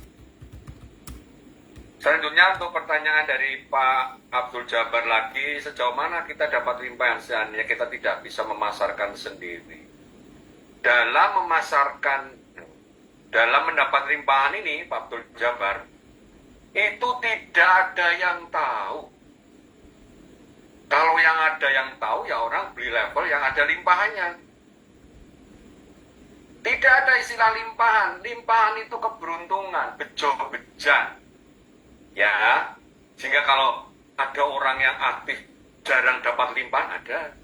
Selanjutnya untuk pertanyaan dari Pak Abdul Jabar lagi, sejauh mana kita dapat limpahan seandainya kita tidak bisa memasarkan sendiri. Dalam mendapat limpahan ini, Pak Abdul Jabar, itu tidak ada yang tahu. Kalau yang ada yang tahu, ya orang beli level yang ada limpahannya. Tidak ada istilah limpahan. Limpahan itu keberuntungan, bejo-bejan. Ya, sehingga kalau ada orang yang aktif jarang dapat limpahan, ada.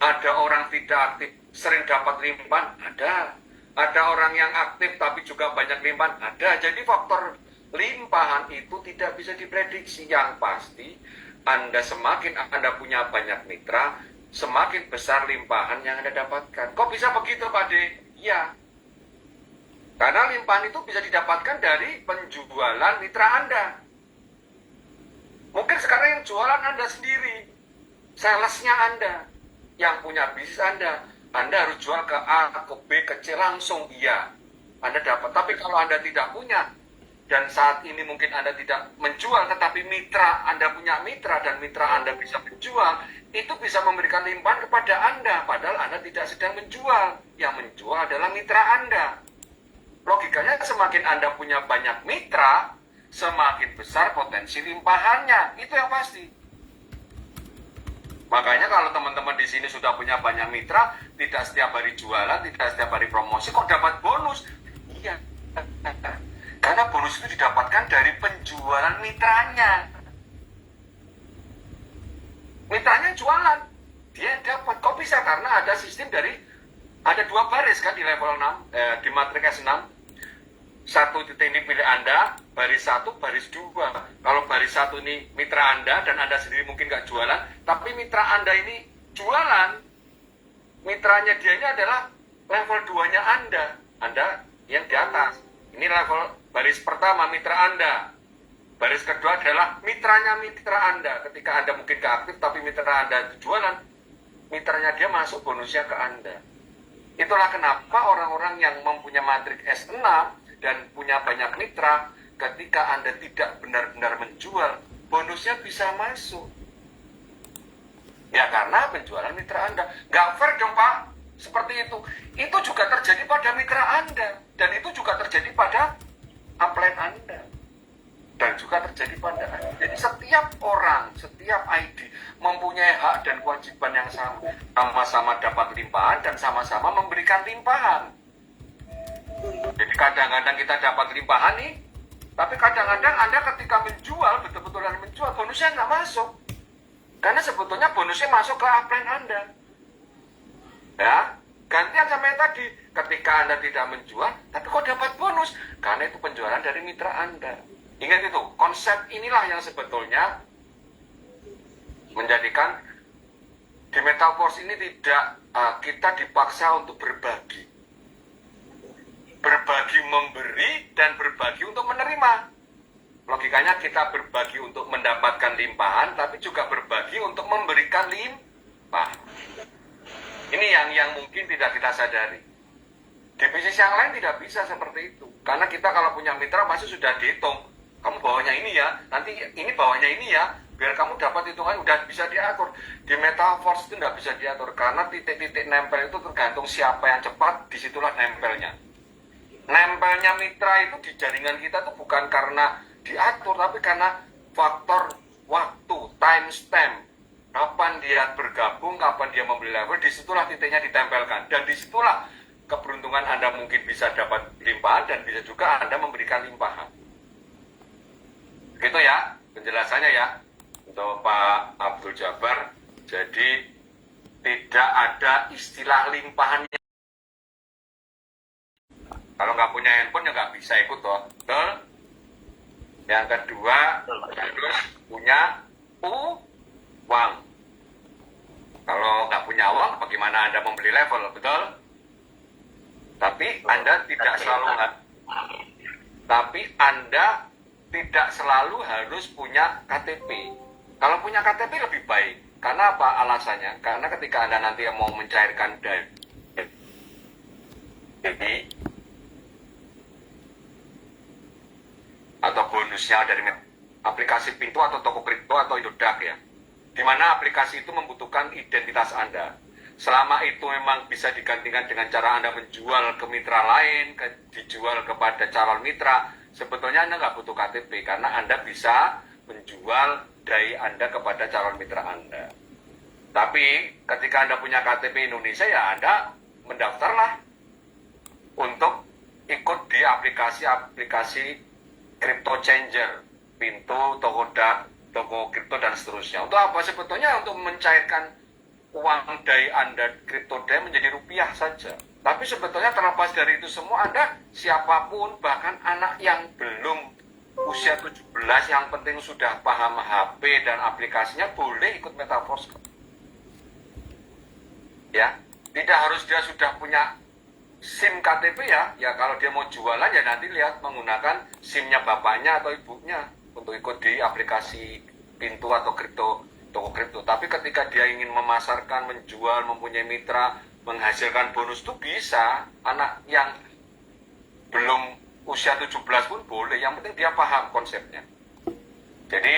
Ada orang tidak aktif sering dapat limpahan, ada. Ada orang yang aktif tapi juga banyak limpahan, ada. Jadi faktor limpahan itu tidak bisa diprediksi. Yang pasti Anda semakin Anda punya banyak mitra, semakin besar limpahan yang Anda dapatkan. Kok bisa begitu, Pak De? Ya. Karena limpahan itu bisa didapatkan dari penjualan mitra Anda. Mungkin sekarang yang jualan Anda sendiri, salesnya Anda, yang punya bisnis Anda harus jual ke A, ke B, ke C langsung, iya, Anda dapat. Tapi kalau Anda tidak punya, dan saat ini mungkin Anda tidak menjual, tetapi mitra Anda punya mitra, dan mitra Anda bisa menjual, itu bisa memberikan limpahan kepada Anda, padahal Anda tidak sedang menjual. Yang menjual adalah mitra Anda. Logikanya semakin Anda punya banyak mitra, semakin besar potensi limpahannya, itu yang pasti. Makanya kalau teman-teman di sini sudah punya banyak mitra, tidak setiap hari jualan, tidak setiap hari promosi, kok dapat bonus? Iya, karena bonus itu didapatkan dari penjualan mitranya. Mitranya jualan, dia dapat. Kok bisa? Karena ada sistem ada 2 baris kan di level 6, di matriks 6. 1 titik ini pilih Anda, baris 1, baris 2. Kalau baris 1 ini mitra Anda dan Anda sendiri mungkin nggak jualan, tapi mitra Anda ini jualan. Mitranya dia ini adalah level 2-nya Anda yang di atas. Ini level baris pertama mitra Anda. Baris kedua adalah mitranya mitra Anda. Ketika Anda mungkin nggak aktif, tapi mitra Anda jualan, mitranya dia masuk bonusnya ke Anda. Itulah kenapa orang-orang yang mempunyai matriks S6 dan punya banyak mitra, ketika Anda tidak benar-benar menjual, bonusnya bisa masuk. Ya karena penjualan mitra Anda. Nggak fair dong Pak, seperti itu. Itu juga terjadi pada mitra Anda. Dan itu juga terjadi pada upline Anda. Dan juga terjadi pada Anda. Jadi setiap orang, setiap ID mempunyai hak dan kewajiban yang sama. Sama-sama dapat limpahan dan sama-sama memberikan limpahan. Jadi kadang-kadang kita dapat limpahan nih, tapi kadang-kadang Anda ketika menjual, betul-betul menjual, bonusnya nggak masuk. Karena sebetulnya bonusnya masuk ke upline Anda. Ya, gantian sama yang tadi. Ketika Anda tidak menjual, tapi kok dapat bonus? Karena itu penjualan dari mitra Anda. Ingat itu, konsep inilah yang sebetulnya menjadikan di Metaverse ini tidak kita dipaksa untuk berbagi. Berbagi memberi dan berbagi untuk menerima. Logikanya kita berbagi untuk mendapatkan limpahan, tapi juga berbagi untuk memberikan limpahan. Ini yang mungkin tidak kita sadari. Di bisnis yang lain tidak bisa seperti itu. Karena kita kalau punya mitra pasti sudah dihitung. Kamu bawanya ini ya, nanti ini bawanya ini ya, biar kamu dapat hitungan udah bisa diatur. Di Metaverse itu tidak bisa diatur, karena titik-titik nempel itu tergantung siapa yang cepat, disitulah nempelnya. Nempelnya mitra itu di jaringan kita tuh bukan karena diatur, tapi karena faktor waktu, timestamp. Kapan dia bergabung, kapan dia membeli level, disitulah titiknya ditempelkan. Dan disitulah keberuntungan Anda mungkin bisa dapat limpahan dan bisa juga Anda memberikan limpahan. Gitu ya, penjelasannya ya. Untuk Pak Abdul Jabbar, jadi tidak ada istilah limpahannya. Kalau nggak punya handphone ya nggak bisa ikut toh. Betul? Yang kedua, harus punya uang. Kalau nggak punya uang, bagaimana Anda membeli level, betul? Tapi Anda tidak selalu harus punya KTP. Kalau punya KTP lebih baik. Karena apa alasannya? Karena ketika Anda nanti mau mencairkan dana, atau bonusnya dari aplikasi Pintu atau toko kripto atau Indodax ya, di mana aplikasi itu membutuhkan identitas Anda. Selama itu memang bisa digantikan dengan cara Anda menjual ke mitra lain, dijual kepada calon mitra, sebetulnya Anda nggak butuh KTP karena Anda bisa menjual dai Anda kepada calon mitra Anda. Tapi ketika Anda punya KTP Indonesia ya Anda mendaftarlah untuk ikut di aplikasi Crypto Changer, Pintu, toko kripto dan seterusnya. Untuk apa sebetulnya? Untuk mencairkan uang dai Anda, kripto dai menjadi rupiah saja. Tapi sebetulnya terlepas dari itu semua, Anda siapapun, bahkan anak yang belum usia 17, yang penting sudah paham HP dan aplikasinya, boleh ikut Metaverse. Ya, tidak harus dia sudah punya SIM KTP ya. Ya kalau dia mau jualan ya nanti lihat menggunakan SIM-nya bapaknya atau ibunya untuk ikut di aplikasi Pintu atau toko kripto. Tapi ketika dia ingin memasarkan, menjual, mempunyai mitra, menghasilkan bonus itu bisa. Anak yang belum usia 17 pun boleh, yang penting dia paham konsepnya. Jadi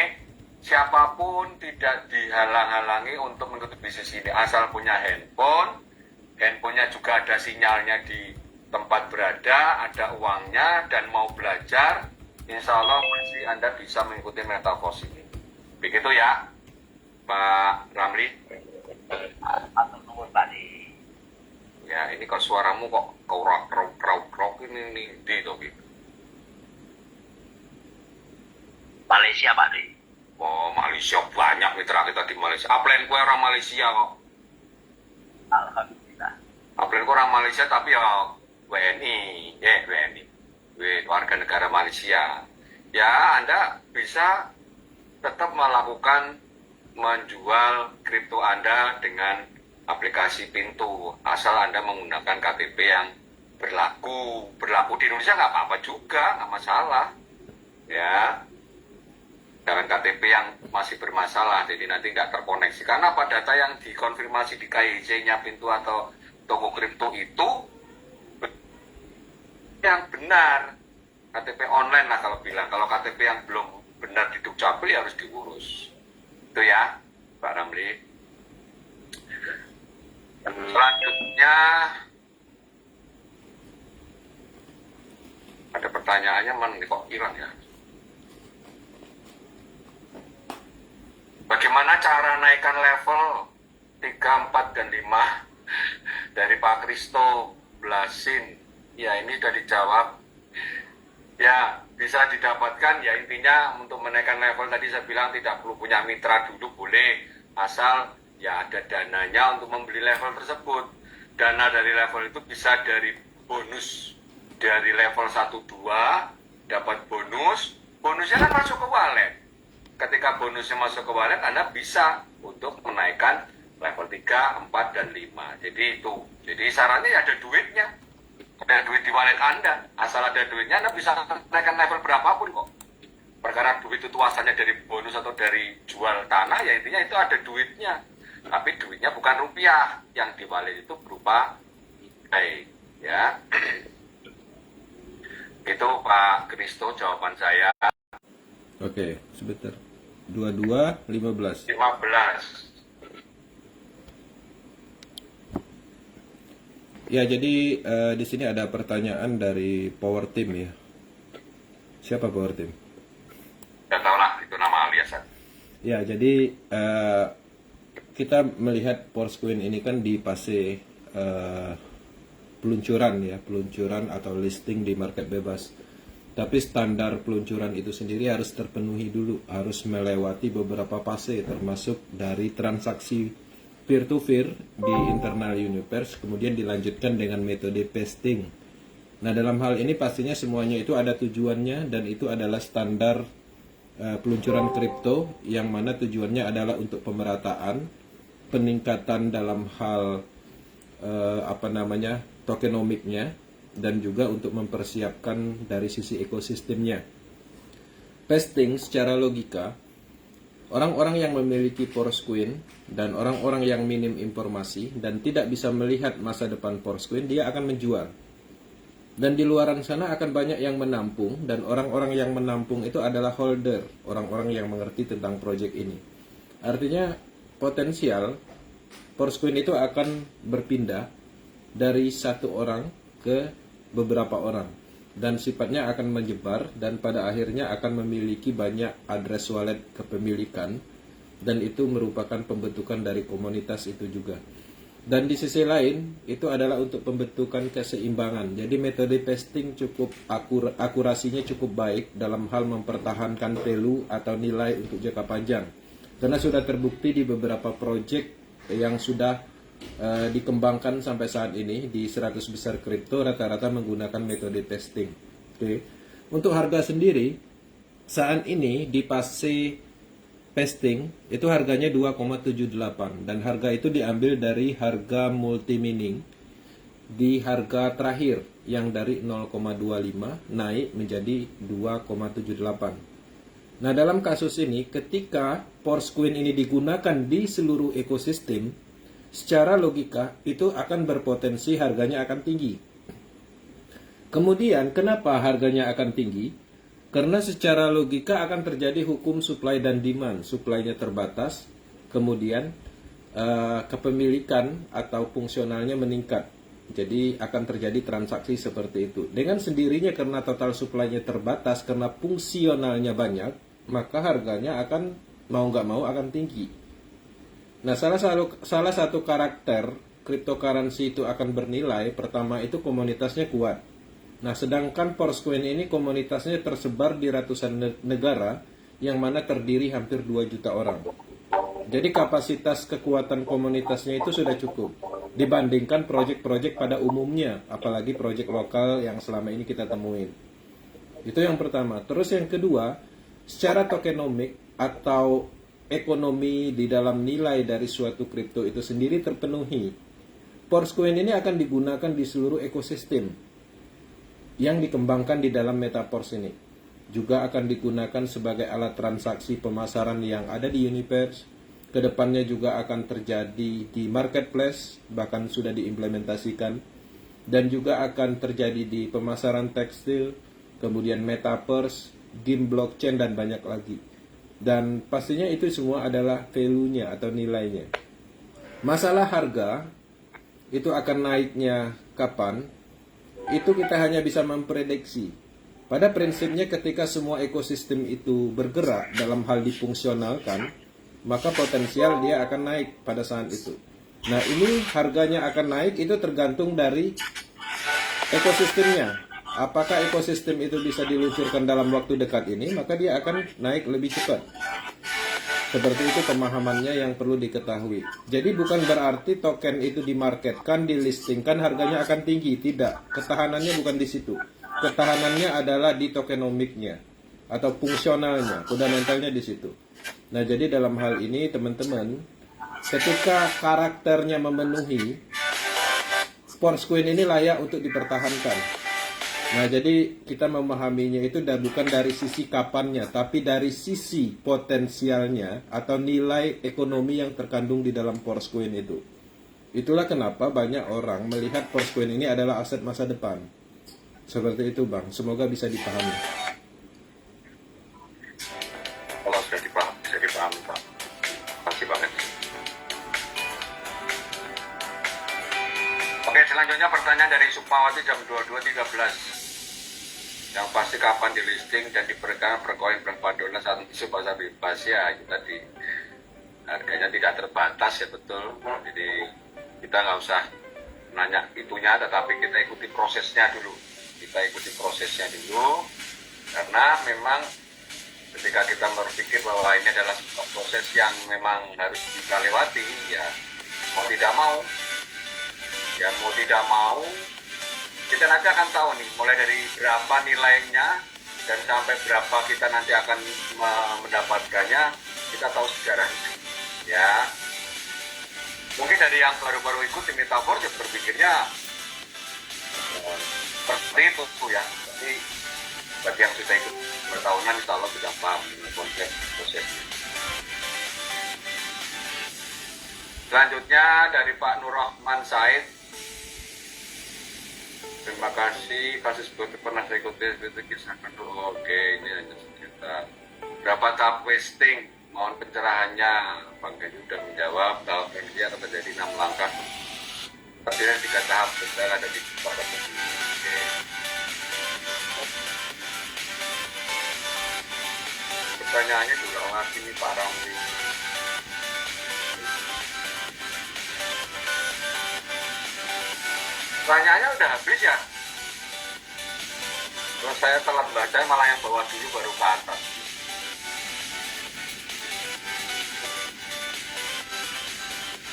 siapapun tidak dihalang-halangi untuk mengikuti bisnis ini, asal punya handphonenya juga ada sinyalnya di tempat berada, ada uangnya dan mau belajar, insya Allah pasti Anda bisa mengikuti Metaverse ini. Begitu ya Pak Ramli. Ya ini kok suaramu kok kerok ini gitu. Malaysia Pak De. Oh Malaysia banyak mitra kita di Malaysia. Aplen kue orang Malaysia kok. Alhamdulillah. Aplen kue orang Malaysia tapi ya WNI, warga negara Malaysia. Ya Anda bisa tetap melakukan menjual kripto Anda dengan aplikasi Pintu, asal Anda menggunakan KTP yang berlaku di Indonesia nggak apa-apa juga, nggak masalah ya. Dengan KTP yang masih bermasalah, jadi nanti nggak terkoneksi. Karena apa, data yang dikonfirmasi di KIJ-nya Pintu atau toko kripto itu yang benar, KTP online lah kalau bilang. Kalau KTP yang belum benar di Dukcapil ya harus diurus. Itu ya Pak Ramli. Selanjutnya ada pertanyaannya, mana kok hilang ya? Bagaimana cara naikkan level 3, 4, dan 5 dari Pak Kristo Blasin? Ya ini sudah dijawab. Ya bisa didapatkan, ya intinya untuk menaikkan level tadi saya bilang tidak perlu punya mitra dulu, boleh asal ya ada dananya untuk membeli level tersebut. Dana dari level itu bisa dari bonus, dari level 1, 2 dapat bonusnya kan masuk ke wallet. Ketika bonusnya masuk ke wallet, Anda bisa untuk menaikkan level 3, 4, dan 5. Jadi itu. Jadi sarannya ya ada duitnya. Ada duit di wallet Anda. Asal ada duitnya, Anda bisa menaikkan level berapapun kok. perkara duit itu asalnya dari bonus atau dari jual tanah, ya intinya itu ada duitnya. Tapi duitnya bukan rupiah, yang dibalik itu berupa nilai, ya. Itu Pak Kristo jawaban saya. Oke, sebentar. 22 15. 15. Ya, jadi di sini ada pertanyaan dari Power Team ya. Siapa Power Team? Tidak tahu lah, itu nama aliasan. Ya, jadi kita melihat Porsche Queen ini kan di fase peluncuran atau listing di market bebas. Tapi standar peluncuran itu sendiri harus terpenuhi dulu, harus melewati beberapa fase termasuk dari transaksi peer-to-peer di internal Universe, kemudian dilanjutkan dengan metode pesting. Nah, dalam hal ini pastinya semuanya itu ada tujuannya, dan itu adalah standar peluncuran kripto, yang mana tujuannya adalah untuk pemerataan, peningkatan dalam hal tokenomiknya, dan juga untuk mempersiapkan dari sisi ekosistemnya. Pesting secara logika, orang-orang yang memiliki Porsche Queen dan orang-orang yang minim informasi dan tidak bisa melihat masa depan Porsche Queen, dia akan menjual. Dan di luaran sana akan banyak yang menampung, dan orang-orang yang menampung itu adalah holder, orang-orang yang mengerti tentang proyek ini. Artinya potensial Porsche Queen itu akan berpindah dari satu orang ke beberapa orang, dan sifatnya akan menyebar, dan pada akhirnya akan memiliki banyak address wallet kepemilikan, dan itu merupakan pembentukan dari komunitas itu juga. Dan di sisi lain itu adalah untuk pembentukan keseimbangan. Jadi metode pesting cukup akurasinya cukup baik dalam hal mempertahankan value atau nilai untuk jangka panjang, karena sudah terbukti di beberapa proyek yang sudah dikembangkan sampai saat ini di 100 besar kripto rata-rata menggunakan metode pesting. Oke. Untuk harga sendiri saat ini di fase pesting itu harganya 2,78, dan harga itu diambil dari harga multi mining di harga terakhir yang dari 0,25 naik menjadi 2,78. Nah, dalam kasus ini ketika Porsche Queen ini digunakan di seluruh ekosistem, secara logika itu akan berpotensi harganya akan tinggi. Kemudian kenapa harganya akan tinggi? Karena secara logika akan terjadi hukum supply dan demand. Supply-nya terbatas, kemudian kepemilikan atau fungsionalnya meningkat. Jadi akan terjadi transaksi seperti itu. Dengan sendirinya karena total supply-nya terbatas, karena fungsionalnya banyak, maka harganya akan mau nggak mau akan tinggi. Nah, salah satu karakter cryptocurrency itu akan bernilai, pertama itu komunitasnya kuat. Nah, sedangkan Porsche Queen ini komunitasnya tersebar di ratusan negara, yang mana terdiri hampir 2 juta orang. Jadi kapasitas kekuatan komunitasnya itu sudah cukup dibandingkan proyek-proyek pada umumnya, apalagi proyek lokal yang selama ini kita temuin. Itu yang pertama. Terus yang kedua, secara tokenomik atau ekonomi di dalam nilai dari suatu kripto itu sendiri terpenuhi. Porsche Coin ini akan digunakan di seluruh ekosistem yang dikembangkan di dalam Metaverse ini. Juga akan digunakan sebagai alat transaksi pemasaran yang ada di Universe. Kedepannya juga akan terjadi di marketplace, bahkan sudah diimplementasikan. Dan juga akan terjadi di pemasaran tekstil, kemudian Metaverse, game blockchain, dan banyak lagi. Dan pastinya itu semua adalah value-nya atau nilainya. Masalah harga, itu akan naiknya kapan, itu kita hanya bisa memprediksi. Pada prinsipnya ketika semua ekosistem itu bergerak dalam hal difungsionalkan, maka potensial dia akan naik pada saat itu. Nah, ini harganya akan naik itu tergantung dari ekosistemnya. Apakah ekosistem itu bisa diluncurkan dalam waktu dekat ini, maka dia akan naik lebih cepat. Seperti itu pemahamannya yang perlu diketahui. Jadi bukan berarti token itu dimarketkan, dilistingkan, harganya akan tinggi. Tidak, ketahanannya bukan di situ. Ketahanannya adalah di tokenomiknya atau fungsionalnya, fundamentalnya di situ. Nah, jadi dalam hal ini teman-teman, ketika karakternya memenuhi, Porsche Coin ini layak untuk dipertahankan. Nah, jadi kita memahaminya itu bukan dari sisi kapannya, tapi dari sisi potensialnya atau nilai ekonomi yang terkandung di dalam Porsche itu. Itulah kenapa banyak orang melihat Porsche ini adalah aset masa depan. Seperti itu, Bang. Semoga bisa dipahami. Kalau sudah dipahami, bisa dipahami, Pak. Makasih banget. Oke, selanjutnya pertanyaan dari Sukmawati jam 22.13. Yang pasti kapan di listing dan diberikan per koin berapa dolar saat isu pasar bebas ya, itu tadi harganya tidak terbatas ya, betul. Jadi kita nggak usah nanya itunya, tetapi kita ikuti prosesnya dulu. Kita ikuti prosesnya dulu, karena memang ketika kita berpikir bahwa ini adalah sebuah proses yang memang harus kita lewati, ya mau tidak mau, kita nanti akan tahu nih, mulai dari berapa nilainya dan sampai berapa kita nanti akan mendapatkannya, kita tahu sejarahnya. Ya, mungkin dari yang baru-baru ikut di Metaverse ya berpikirnya seperti itu ya. Tapi bagi yang sudah ikut bertahunan, insya Allah sudah paham konsep prosesnya. Selanjutnya dari Pak Nur Rahman Said. Terima kasih, kasus pernah saya ikuti kisahkan dulu. Oke, ini hanya sekitar berapa tahap wasting, mohon pencerahannya. Bang Gedi sudah menjawab, tahap ini akan terjadi 6 langkah. Terdiri 3 tahap, besar ada di pada posisi. Oke. Pertanyaannya juga ngerti nih Pak Ramli. Pertanyaannya udah habis ya? Terus saya telat baca, malah yang bawah dulu baru ke atas.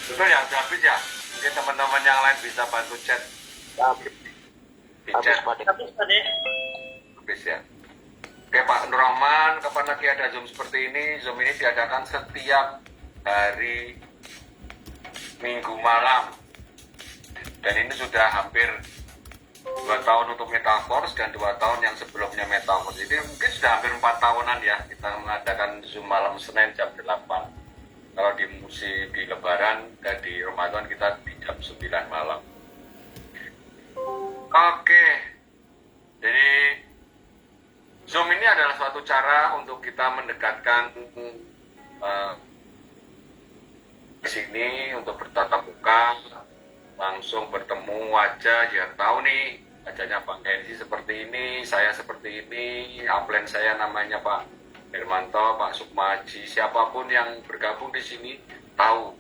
Betul ya, udah habis ya? Mungkin teman-teman yang lain bisa bantu chat. Di chat. Habis ya. Oke Pak Nur Rahman, kapan lagi ada Zoom seperti ini? Zoom ini diadakan setiap hari Minggu malam. Dan ini sudah hampir 2 tahun untuk Metaverse dan 2 tahun yang sebelumnya Metaverse. Jadi mungkin sudah hampir 4 tahunan ya kita mengadakan Zoom malam Senin jam 8. Kalau di musim di Lebaran dan di Ramadan kita di jam 9 malam. Oke, jadi Zoom ini adalah suatu cara untuk kita mendekatkan di sini untuk bertatap muka, langsung bertemu wajah, ya tahu nih wajahnya Pak Kenzi seperti ini, saya seperti ini, upline saya namanya Pak Hermanto, Pak Sukmaji, siapapun yang bergabung di sini tahu.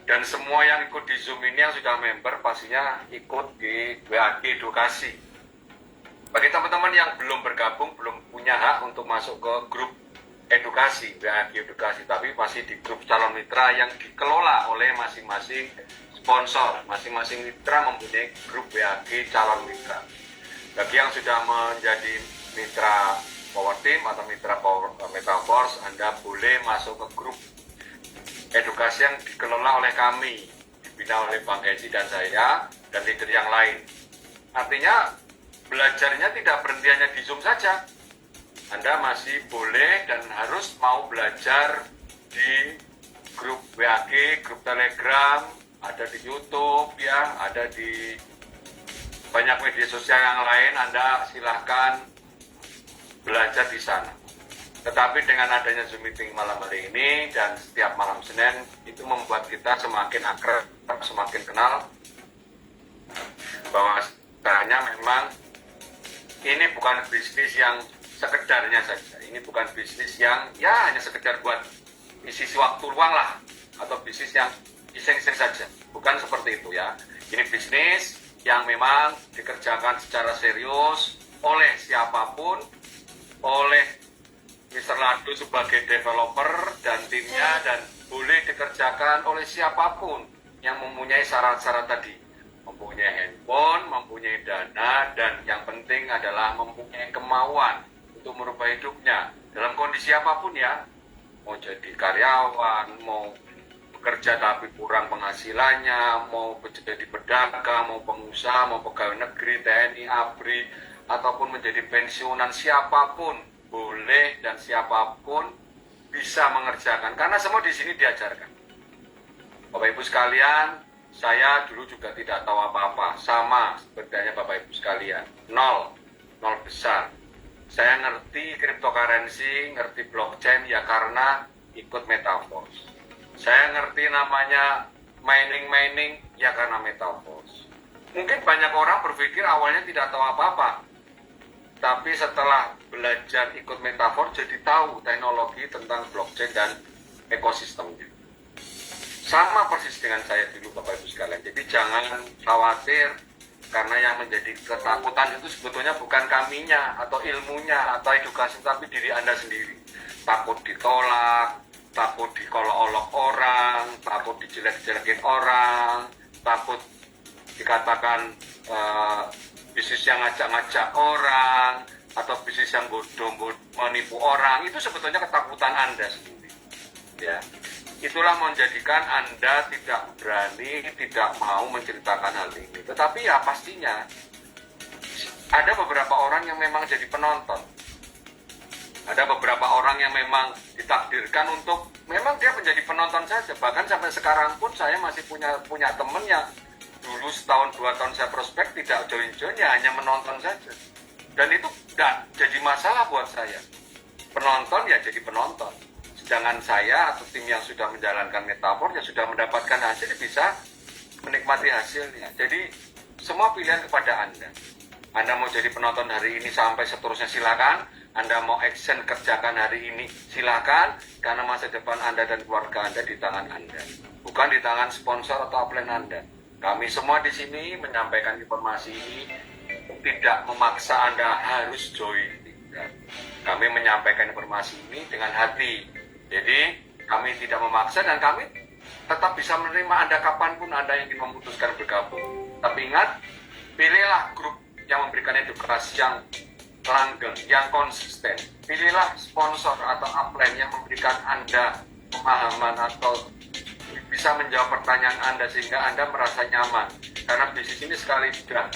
Dan semua yang ikut di Zoom ini yang sudah member pastinya ikut di WAG Edukasi. Bagi teman-teman yang belum bergabung, belum punya hak untuk masuk ke grup edukasi, WAG Edukasi, tapi masih di grup calon mitra yang dikelola oleh masing-masing sponsor. Masing-masing mitra mempunyai grup WAG calon mitra. Bagi yang sudah menjadi mitra Power Team atau mitra Metaverse, Anda boleh masuk ke grup edukasi yang dikelola oleh kami, dibina oleh Bang Ezi dan saya, dan leader yang lain. Artinya, belajarnya tidak berhenti hanya di Zoom saja. Anda masih boleh dan harus mau belajar di grup WAG, grup Telegram, ada di YouTube ya, ada di banyak media sosial yang lain. Anda silahkan belajar di sana. Tetapi dengan adanya Zoom meeting malam hari ini dan setiap malam Senin, itu membuat kita semakin akrab, semakin kenal bahwa sebenarnya memang ini bukan bisnis yang sekedarnya saja. Ini bukan bisnis yang ya hanya sekedar buat isi waktu luang lah, atau bisnis yang iseng-iseng saja. Bukan seperti itu ya. Ini bisnis yang memang dikerjakan secara serius oleh siapapun, oleh Mr. Lado sebagai developer dan timnya, dan boleh dikerjakan oleh siapapun yang mempunyai syarat-syarat tadi. Mempunyai handphone, mempunyai dana, dan yang penting adalah mempunyai kemauan untuk merubah hidupnya dalam kondisi apapun ya. Mau jadi karyawan, mau bekerja tapi kurang penghasilannya, mau jadi pedagang, mau pengusaha, mau pegawai negeri, TNI, ABRI, ataupun menjadi pensiunan, siapapun boleh dan siapapun bisa mengerjakan karena semua di sini diajarkan. Bapak Ibu sekalian, saya dulu juga tidak tahu apa-apa, sama seperti Bapak Ibu sekalian, nol besar. Saya ngerti cryptocurrency, ngerti blockchain ya karena ikut Metaverse. Saya ngerti namanya mining ya karena Metaverse. Mungkin banyak orang berpikir awalnya tidak tahu apa-apa, tapi setelah belajar ikut Metaverse jadi tahu teknologi tentang blockchain dan ekosistemnya. Sama persis dengan saya dulu Bapak Ibu sekalian. Jadi jangan khawatir karena yang menjadi ketakutan itu sebetulnya bukan kaminya atau ilmunya atau edukasi, tapi diri Anda sendiri. Takut ditolak, takut dikolok-olok orang, takut dijelek-jelekin orang, takut dikatakan bisnis yang ngajak-ngajak orang atau bisnis yang bodoh menipu orang. Itu sebetulnya ketakutan Anda sendiri. Ya. Itulah menjadikan Anda tidak berani, tidak mau menceritakan hal ini. Tetapi ya pastinya ada beberapa orang yang memang jadi penonton. Ada beberapa orang yang memang ditakdirkan untuk memang dia menjadi penonton saja. Bahkan sampai sekarang pun saya masih punya teman yang dulu setahun 2 tahun saya prospek tidak join-join, ya hanya menonton saja. Dan itu tidak jadi masalah buat saya. Penonton ya jadi penonton. Sedangkan saya atau tim yang sudah menjalankan Metaverse yang sudah mendapatkan hasil bisa menikmati hasilnya. Jadi semua pilihan kepada Anda. Anda mau jadi penonton hari ini sampai seterusnya silakan. Anda mau action kerjakan hari ini silakan. Karena masa depan Anda dan keluarga Anda di tangan Anda, bukan di tangan sponsor atau upline Anda. Kami semua di sini menyampaikan informasi ini, tidak memaksa Anda harus join. Kami menyampaikan informasi ini dengan hati. Jadi kami tidak memaksa dan kami tetap bisa menerima Anda kapanpun Anda ingin memutuskan bergabung. Tapi ingat, pilihlah grup yang memberikan edukasi yang langgeng, yang konsisten. Pilihlah sponsor atau upline yang memberikan Anda pemahaman atau bisa menjawab pertanyaan Anda sehingga Anda merasa nyaman. Karena bisnis ini sekali sudah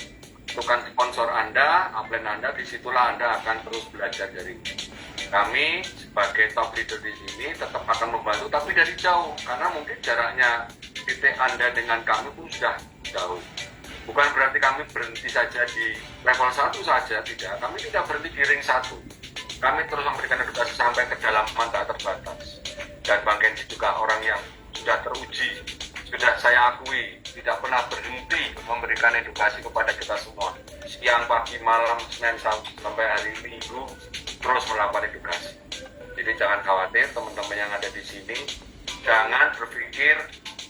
bukan sponsor Anda, upline Anda, disitulah Anda akan terus belajar dari ini. Kami sebagai top leader di sini tetap akan membantu, tapi dari jauh, karena mungkin jaraknya titik Anda dengan kami pun sudah jauh. Bukan berarti kami berhenti saja di level 1 saja, tidak. Kami tidak berhenti di ring 1. Kami terus memberikan edukasi sampai ke dalam tak terbatas. Dan Bang Kenzi juga orang yang sudah teruji, sudah saya akui, tidak pernah berhenti memberikan edukasi kepada kita semua. Siang, pagi, malam, Senin sampai hari Minggu, terus melakukan edukasi. Jadi jangan khawatir teman-teman yang ada di sini, jangan berpikir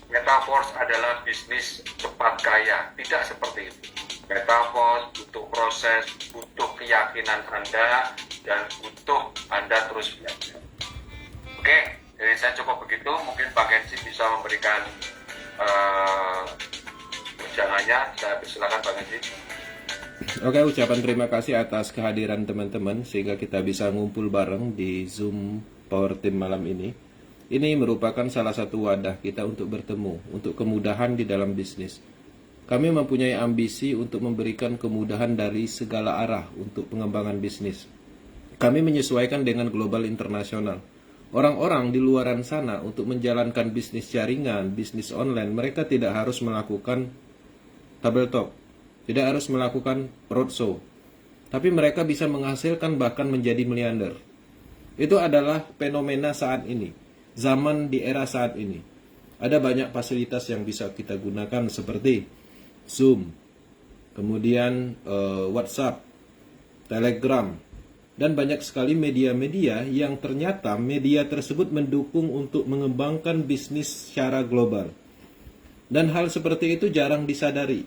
Metaverse adalah bisnis cepat kaya. Tidak seperti itu. Metaverse butuh proses, butuh keyakinan Anda, dan butuh Anda terus belajar. Oke, jadi saya cukup begitu. Mungkin Pak Kenzi bisa memberikan ujangannya. Saya persilakan Pak Kenzi. Oke, ucapan terima kasih atas kehadiran teman-teman sehingga kita bisa ngumpul bareng di Zoom Power Team malam ini. Ini merupakan salah satu wadah kita untuk bertemu, untuk kemudahan di dalam bisnis. Kami mempunyai ambisi untuk memberikan kemudahan dari segala arah untuk pengembangan bisnis. Kami menyesuaikan dengan global internasional. Orang-orang di luaran sana untuk menjalankan bisnis jaringan, bisnis online, mereka tidak harus melakukan tabletop, tidak harus melakukan roadshow, tapi mereka bisa menghasilkan bahkan menjadi miliarder. Itu adalah fenomena saat ini, zaman di era saat ini. Ada banyak fasilitas yang bisa kita gunakan seperti Zoom, kemudian WhatsApp, Telegram, dan banyak sekali media-media yang ternyata media tersebut mendukung untuk mengembangkan bisnis secara global. Dan hal seperti itu jarang disadari.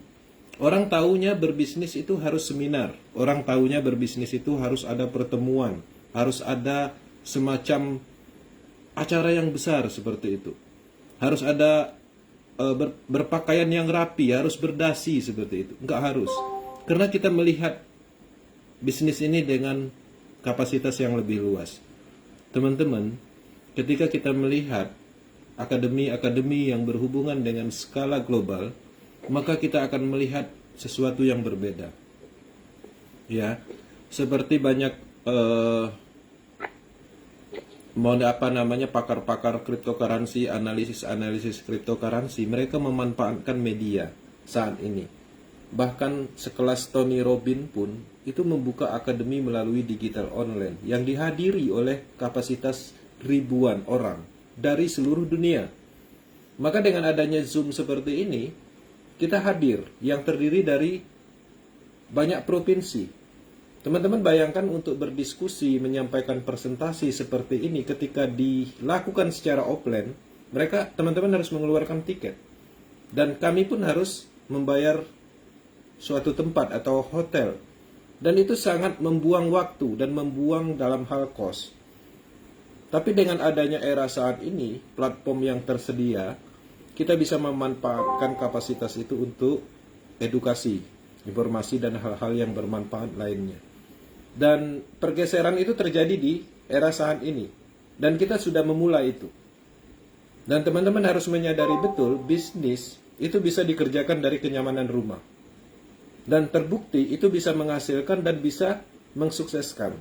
Orang tahunya berbisnis itu harus seminar. Orang tahunya berbisnis itu harus ada pertemuan. Harus ada semacam acara yang besar seperti itu. Harus ada berpakaian yang rapi, harus berdasi seperti itu. Enggak harus. Karena kita melihat bisnis ini dengan kapasitas yang lebih luas. Teman-teman, ketika kita melihat akademi-akademi yang berhubungan dengan skala global, maka kita akan melihat sesuatu yang berbeda. ya. Seperti banyak pakar-pakar cryptocurrency, analisis cryptocurrency, mereka memanfaatkan media saat ini. Bahkan sekelas Tony Robbins pun itu membuka akademi melalui digital online yang dihadiri oleh kapasitas ribuan orang dari seluruh dunia. Maka dengan adanya Zoom seperti ini, kita hadir yang terdiri dari banyak provinsi. Teman-teman bayangkan untuk berdiskusi, menyampaikan presentasi seperti ini ketika dilakukan secara offline, teman-teman harus mengeluarkan tiket. Dan kami pun harus membayar suatu tempat atau hotel. Dan itu sangat membuang waktu dan membuang dalam hal kos. Tapi dengan adanya era saat ini, platform yang tersedia, kita bisa memanfaatkan kapasitas itu untuk edukasi, informasi, dan hal-hal yang bermanfaat lainnya. Dan pergeseran itu terjadi di era saat ini. Dan kita sudah memulai itu. Dan teman-teman harus menyadari betul, bisnis itu bisa dikerjakan dari kenyamanan rumah. Dan terbukti itu bisa menghasilkan dan bisa mensukseskan.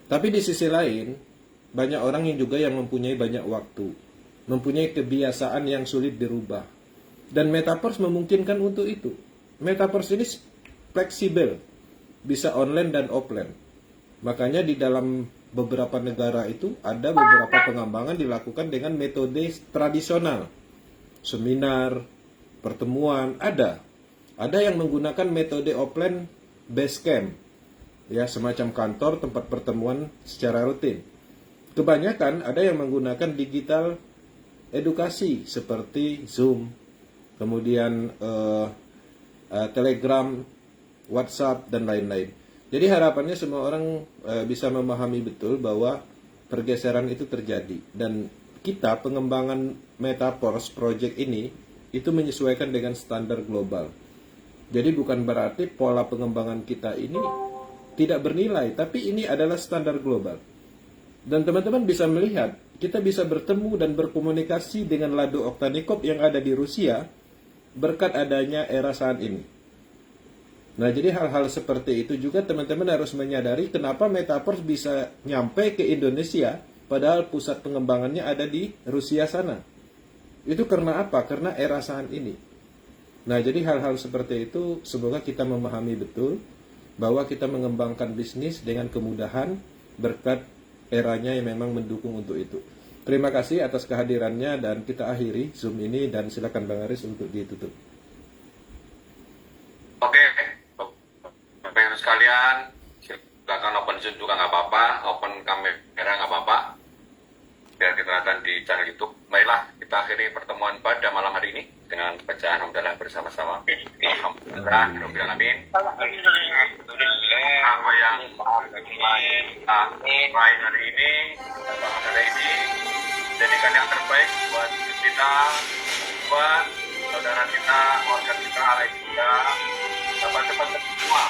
Tapi di sisi lain, banyak orang yang juga yang mempunyai banyak waktu. Mempunyai kebiasaan yang sulit dirubah. Dan Metaverse memungkinkan untuk itu. Metaverse ini fleksibel. Bisa online dan offline. Makanya di dalam beberapa negara itu ada beberapa pengembangan dilakukan dengan metode tradisional. Seminar, pertemuan, ada. Ada yang menggunakan metode offline base camp. Ya, semacam kantor tempat pertemuan secara rutin. Kebanyakan ada yang menggunakan digital edukasi seperti Zoom, kemudian Telegram, WhatsApp, dan lain-lain. Jadi harapannya semua orang bisa memahami betul bahwa pergeseran itu terjadi. Dan kita pengembangan Metaverse Project ini itu menyesuaikan dengan standar global. Jadi bukan berarti pola pengembangan kita ini tidak bernilai, tapi ini adalah standar global. Dan teman-teman bisa melihat, kita bisa bertemu dan berkomunikasi dengan Lado Oktanikov yang ada di Rusia berkat adanya era saat ini. Nah, jadi hal-hal seperti itu juga teman-teman harus menyadari kenapa Metaverse bisa nyampe ke Indonesia padahal pusat pengembangannya ada di Rusia sana. Itu karena apa? Karena era saat ini. Nah, jadi hal-hal seperti itu semoga kita memahami betul bahwa kita mengembangkan bisnis dengan kemudahan berkat eranya yang memang mendukung untuk itu. Terima kasih atas kehadirannya dan kita akhiri Zoom ini dan silakan Bang Aris untuk ditutup. Oke, Bapak Ibu sekalian, silakan open Zoom juga nggak apa-apa, open kamera nggak apa-apa, biar kita lihat di channel YouTube. Baiklah, kita akhiri pertemuan pada malam hari ini dengan bacaan hamdalah bersama-sama. Alhamdulillah, Rabbil Alamin. Apa yang kita raih hari ini, jadikan yang terbaik buat kita, buat saudara kita, keluarga kita, anak kita, dapat cepat semua